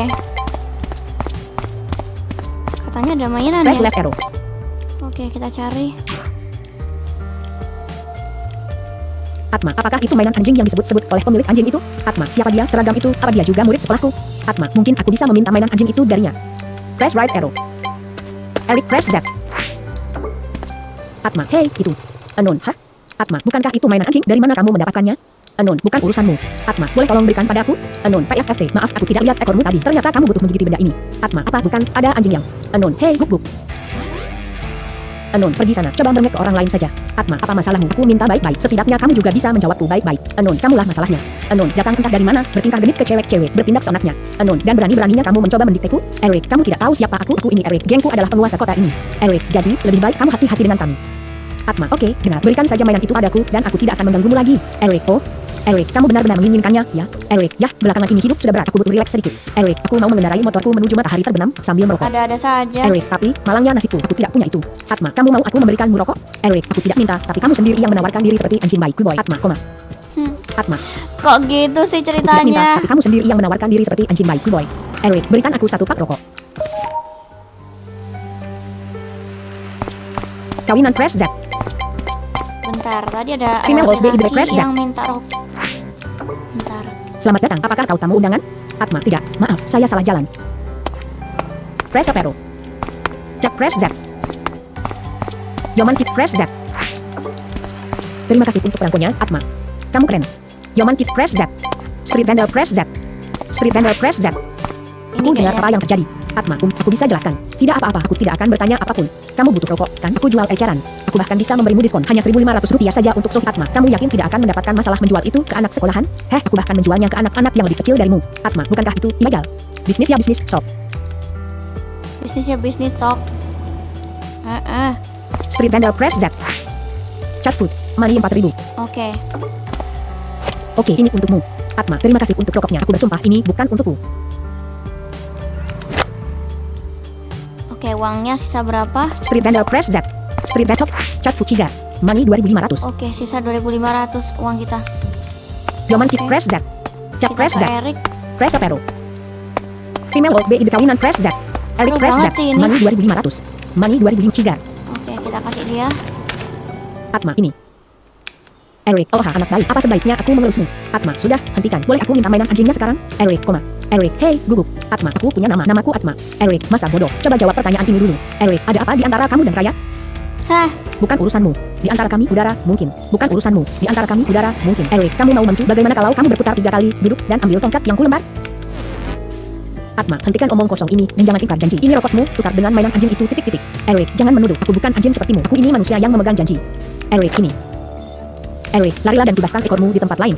Katanya ada mainan Press ya. left arrow. Oke, kita cari. Atma, apakah itu mainan anjing yang disebut-sebut oleh pemilik anjing itu? Atma, siapa dia? Seragam itu? Apa dia juga murid sekolahku? Atma, mungkin aku bisa meminta mainan anjing itu darinya. Press right arrow. Eric, press Z. Atma, hey, itu. Anon, hah? Atma, bukankah itu mainan anjing? Dari mana kamu mendapatkannya? Anon, bukan urusanmu. Atma, boleh tolong berikan padaku? Anon, PFFT, maaf aku tidak lihat ekormu tadi. Ternyata kamu butuh menggigit benda ini. Atma, apa bukan ada anjing yang? Anon, hey, gup gup. Anon, pergi sana. Coba merengek ke orang lain saja. Atma, apa masalahmu? Aku minta baik-baik. Setidaknya kamu juga bisa menjawabku baik-baik. Anon, kamulah masalahnya. Anon, datang entah dari mana, bertingkah genit ke cewek-cewek, bertindak seenaknya. Anon, dan berani-beraninya kamu mencoba mendikteku? Eric, kamu tidak tahu siapa aku ini Eric. Gengku adalah penguasa kota ini. Eric, jadi lebih baik kamu hati-hati dengan kami. Atma, oke, dengar, berikan saja mainan itu padaku, dan aku tidak akan mengganggumu lagi. Eric, oh. Eric, kamu benar-benar menginginkannya, ya? Eric, ya, belakangan ini hidup sudah berat, aku butuh rileks sedikit. Eric, aku mau mengendarai motorku menuju matahari terbenam sambil merokok. Ada-ada saja. Eric, tapi malangnya nasibku, aku tidak punya itu. Atma, kamu mau aku memberikanmu rokok? Eric, aku tidak minta, tapi kamu sendiri yang menawarkan diri seperti anjing baik, boy. Atma, koma. Atma, Kok gitu sih aku tidak minta, ceritanya? tapi kamu sendiri yang menawarkan diri seperti anjing baik, boy. Eric, berikan aku satu pak rokok. Kawinan press Z. Bentar, tadi ada Female old baby laki-laki press Z. yang minta rokok. Bentar. Selamat datang, apakah kau tamu undangan? Atma, tidak, maaf, saya salah jalan. Press up arrow. Jack press Z. Yoman keep press Z. Terima kasih untuk perangkonya, Atma. Kamu keren. Yoman keep press Z. Street Vandal press Z. Street Vandal press Z. Ini Aku dengar kayaknya. apa yang terjadi. Atma, aku bisa jelaskan. Tidak apa-apa, aku tidak akan bertanya apapun. Kamu butuh rokok, kan? Aku jual eceran. Aku bahkan bisa memberimu diskon hanya Rp1.500 saja untuk soft. Atma, kamu yakin tidak akan mendapatkan masalah menjual itu ke anak sekolahan? Aku bahkan menjualnya ke anak-anak yang lebih kecil darimu. Atma, bukankah itu ilegal? Bisnis ya bisnis, sok. Bisnis ya bisnis, sok. Street vendor press Z. Cat food, money 4.000. Oke. Oke, ini untukmu. Atma, terima kasih untuk rokoknya. Aku bersumpah ini bukan untukku. Oke, uangnya sisa berapa? Street vendor press Z. Street vendor cat food cigar. Money 2.500. Oke, sisa 2.500 uang kita. Yoman Kit press Z. Cat Kita press ke Z. Erik. Press Apero. Female old baby kawinan press Z. Eric Seru press banget Z. sih ini. Money 2.500. Money 2.000 cigar. Oke, kita kasih dia. Atma, ini. Eric, oh anak baik. Apa sebaiknya aku mengelusmu? Atma, sudah, hentikan. Boleh aku minta mainan anjingnya sekarang? Eric, Eric, hey, guguk. Atma, aku punya nama. Namaku Atma. Eric, masa bodoh. Coba jawab pertanyaan ini dulu. Eric, ada apa di antara kamu dan Raya? Hah, Bukan urusanmu. Di antara kami udara, mungkin. Bukan urusanmu. Di antara kami udara, mungkin. Eric, kamu mau mencu? Bagaimana kalau kamu berputar 3 kali, duduk, dan ambil tongkat yang kulembar? Atma, hentikan omong kosong ini, dan jangan ingkar janji. Ini rokokmu, tukar dengan mainan anjing itu, titik-titik. Eric, jangan menuduh. Aku bukan anjing sepertimu. Aku ini manusia yang memegang janji. Eric, ini. Eric, larilah dan bebaskan ekormu di tempat lain.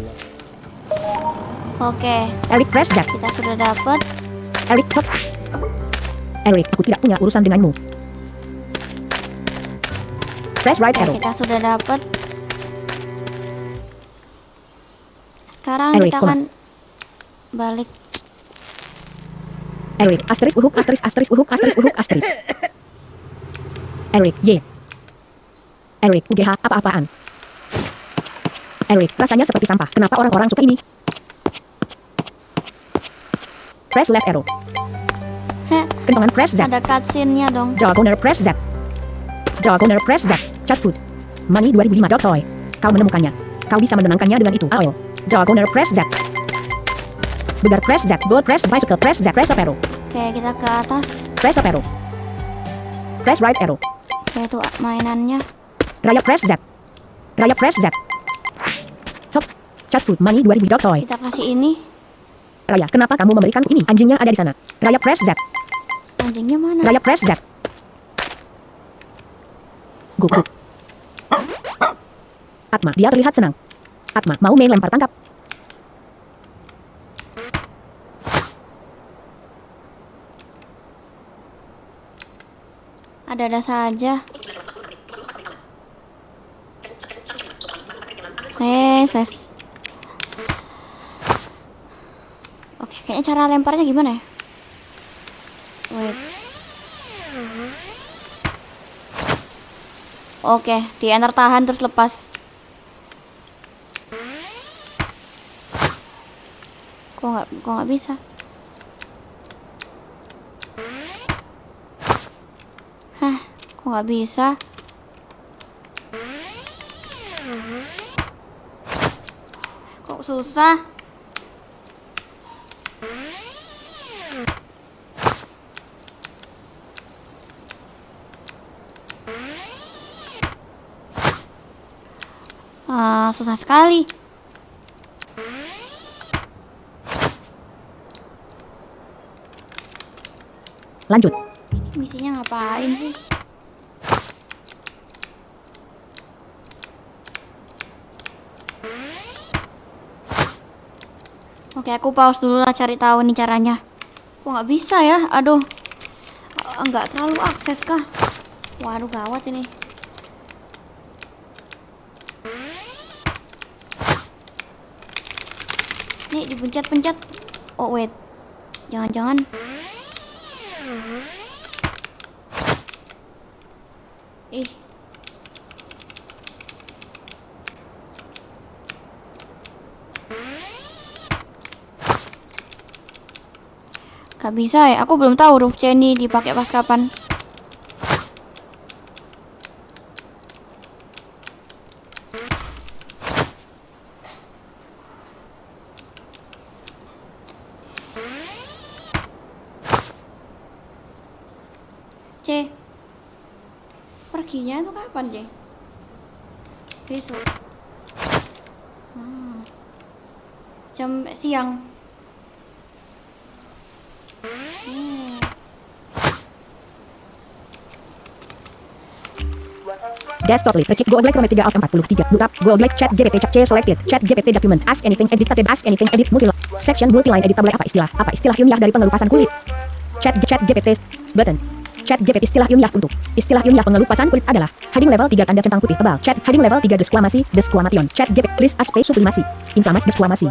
oke. Eric, press Z. Kita sudah dapat. Eric, stop. Eric, aku tidak punya urusan denganmu. Press right Oke, arrow. kita sudah dapat. Sekarang Eric, kita akan balik. Eric, asterisk uhuk, asterisk, asterisk uhuk, asterisk uhuk, asterisk. Eric, Y. Eric, UGH, apa-apaan? Eric, rasanya seperti sampah. Kenapa orang-orang suka ini? Press left arrow. Heh, Kentongan press Z. ada cutscene-nya dong. Jawab press Z. Jawab press Z. Chat food. Money 2005 toy. Kau menemukannya. Kau bisa menenangkannya dengan itu. Oil. Jawab press Z. Begar press Z. Gold press bicycle press Z. Press up arrow. Oke, kita ke atas. Press up arrow. Press right arrow. Oke, itu mainannya. Raya press Z. Raya press Z. Stop. Chat food. Money 2000 toy. Kita kasih ini. Raya, kenapa kamu memberikanku ini? Anjingnya ada di sana. Raya press Z. Anjingnya mana? Raya press Z. Guguk. Atma, dia terlihat senang. Atma, mau main lempar tangkap. Ada-ada saja. Ses. Oke, kayaknya cara lemparnya gimana ya? Wait. Oke, di enter tahan terus lepas. Kok nggak bisa? Hah, kok nggak bisa? Kok susah? Susah sekali. Lanjut. Ini misinya ngapain sih? Oke, aku pause dulu lah cari tahu nih caranya. Kok nggak bisa ya? Aduh, nggak terlalu akses kah? Waduh, gawat ini. Nih, dipencet-pencet. Oh, wait. Jangan-jangan. Ih. Gak bisa ya, aku belum tahu huruf C ini dipakai pas kapan. C. Perginya itu kapan, C? Besok. Jam siang. Desktop list. Receipt Google Chrome 3 of 43. Look up. Google Chat GPT Chat C selected. Chat GPT document. Ask anything. Edit tab. Ask anything. Edit multi. Section multiline edit tablet. Apa istilah ilmiah dari pengelupasan kulit? Chat GPT button. Chat GPT istilah ilmiah pengelupasan kulit adalah heading level 3 tanda centang putih tebal. Chat heading level 3 desquamation. Chat GPT list aspek sublimasi. Inflamasi desquamasi.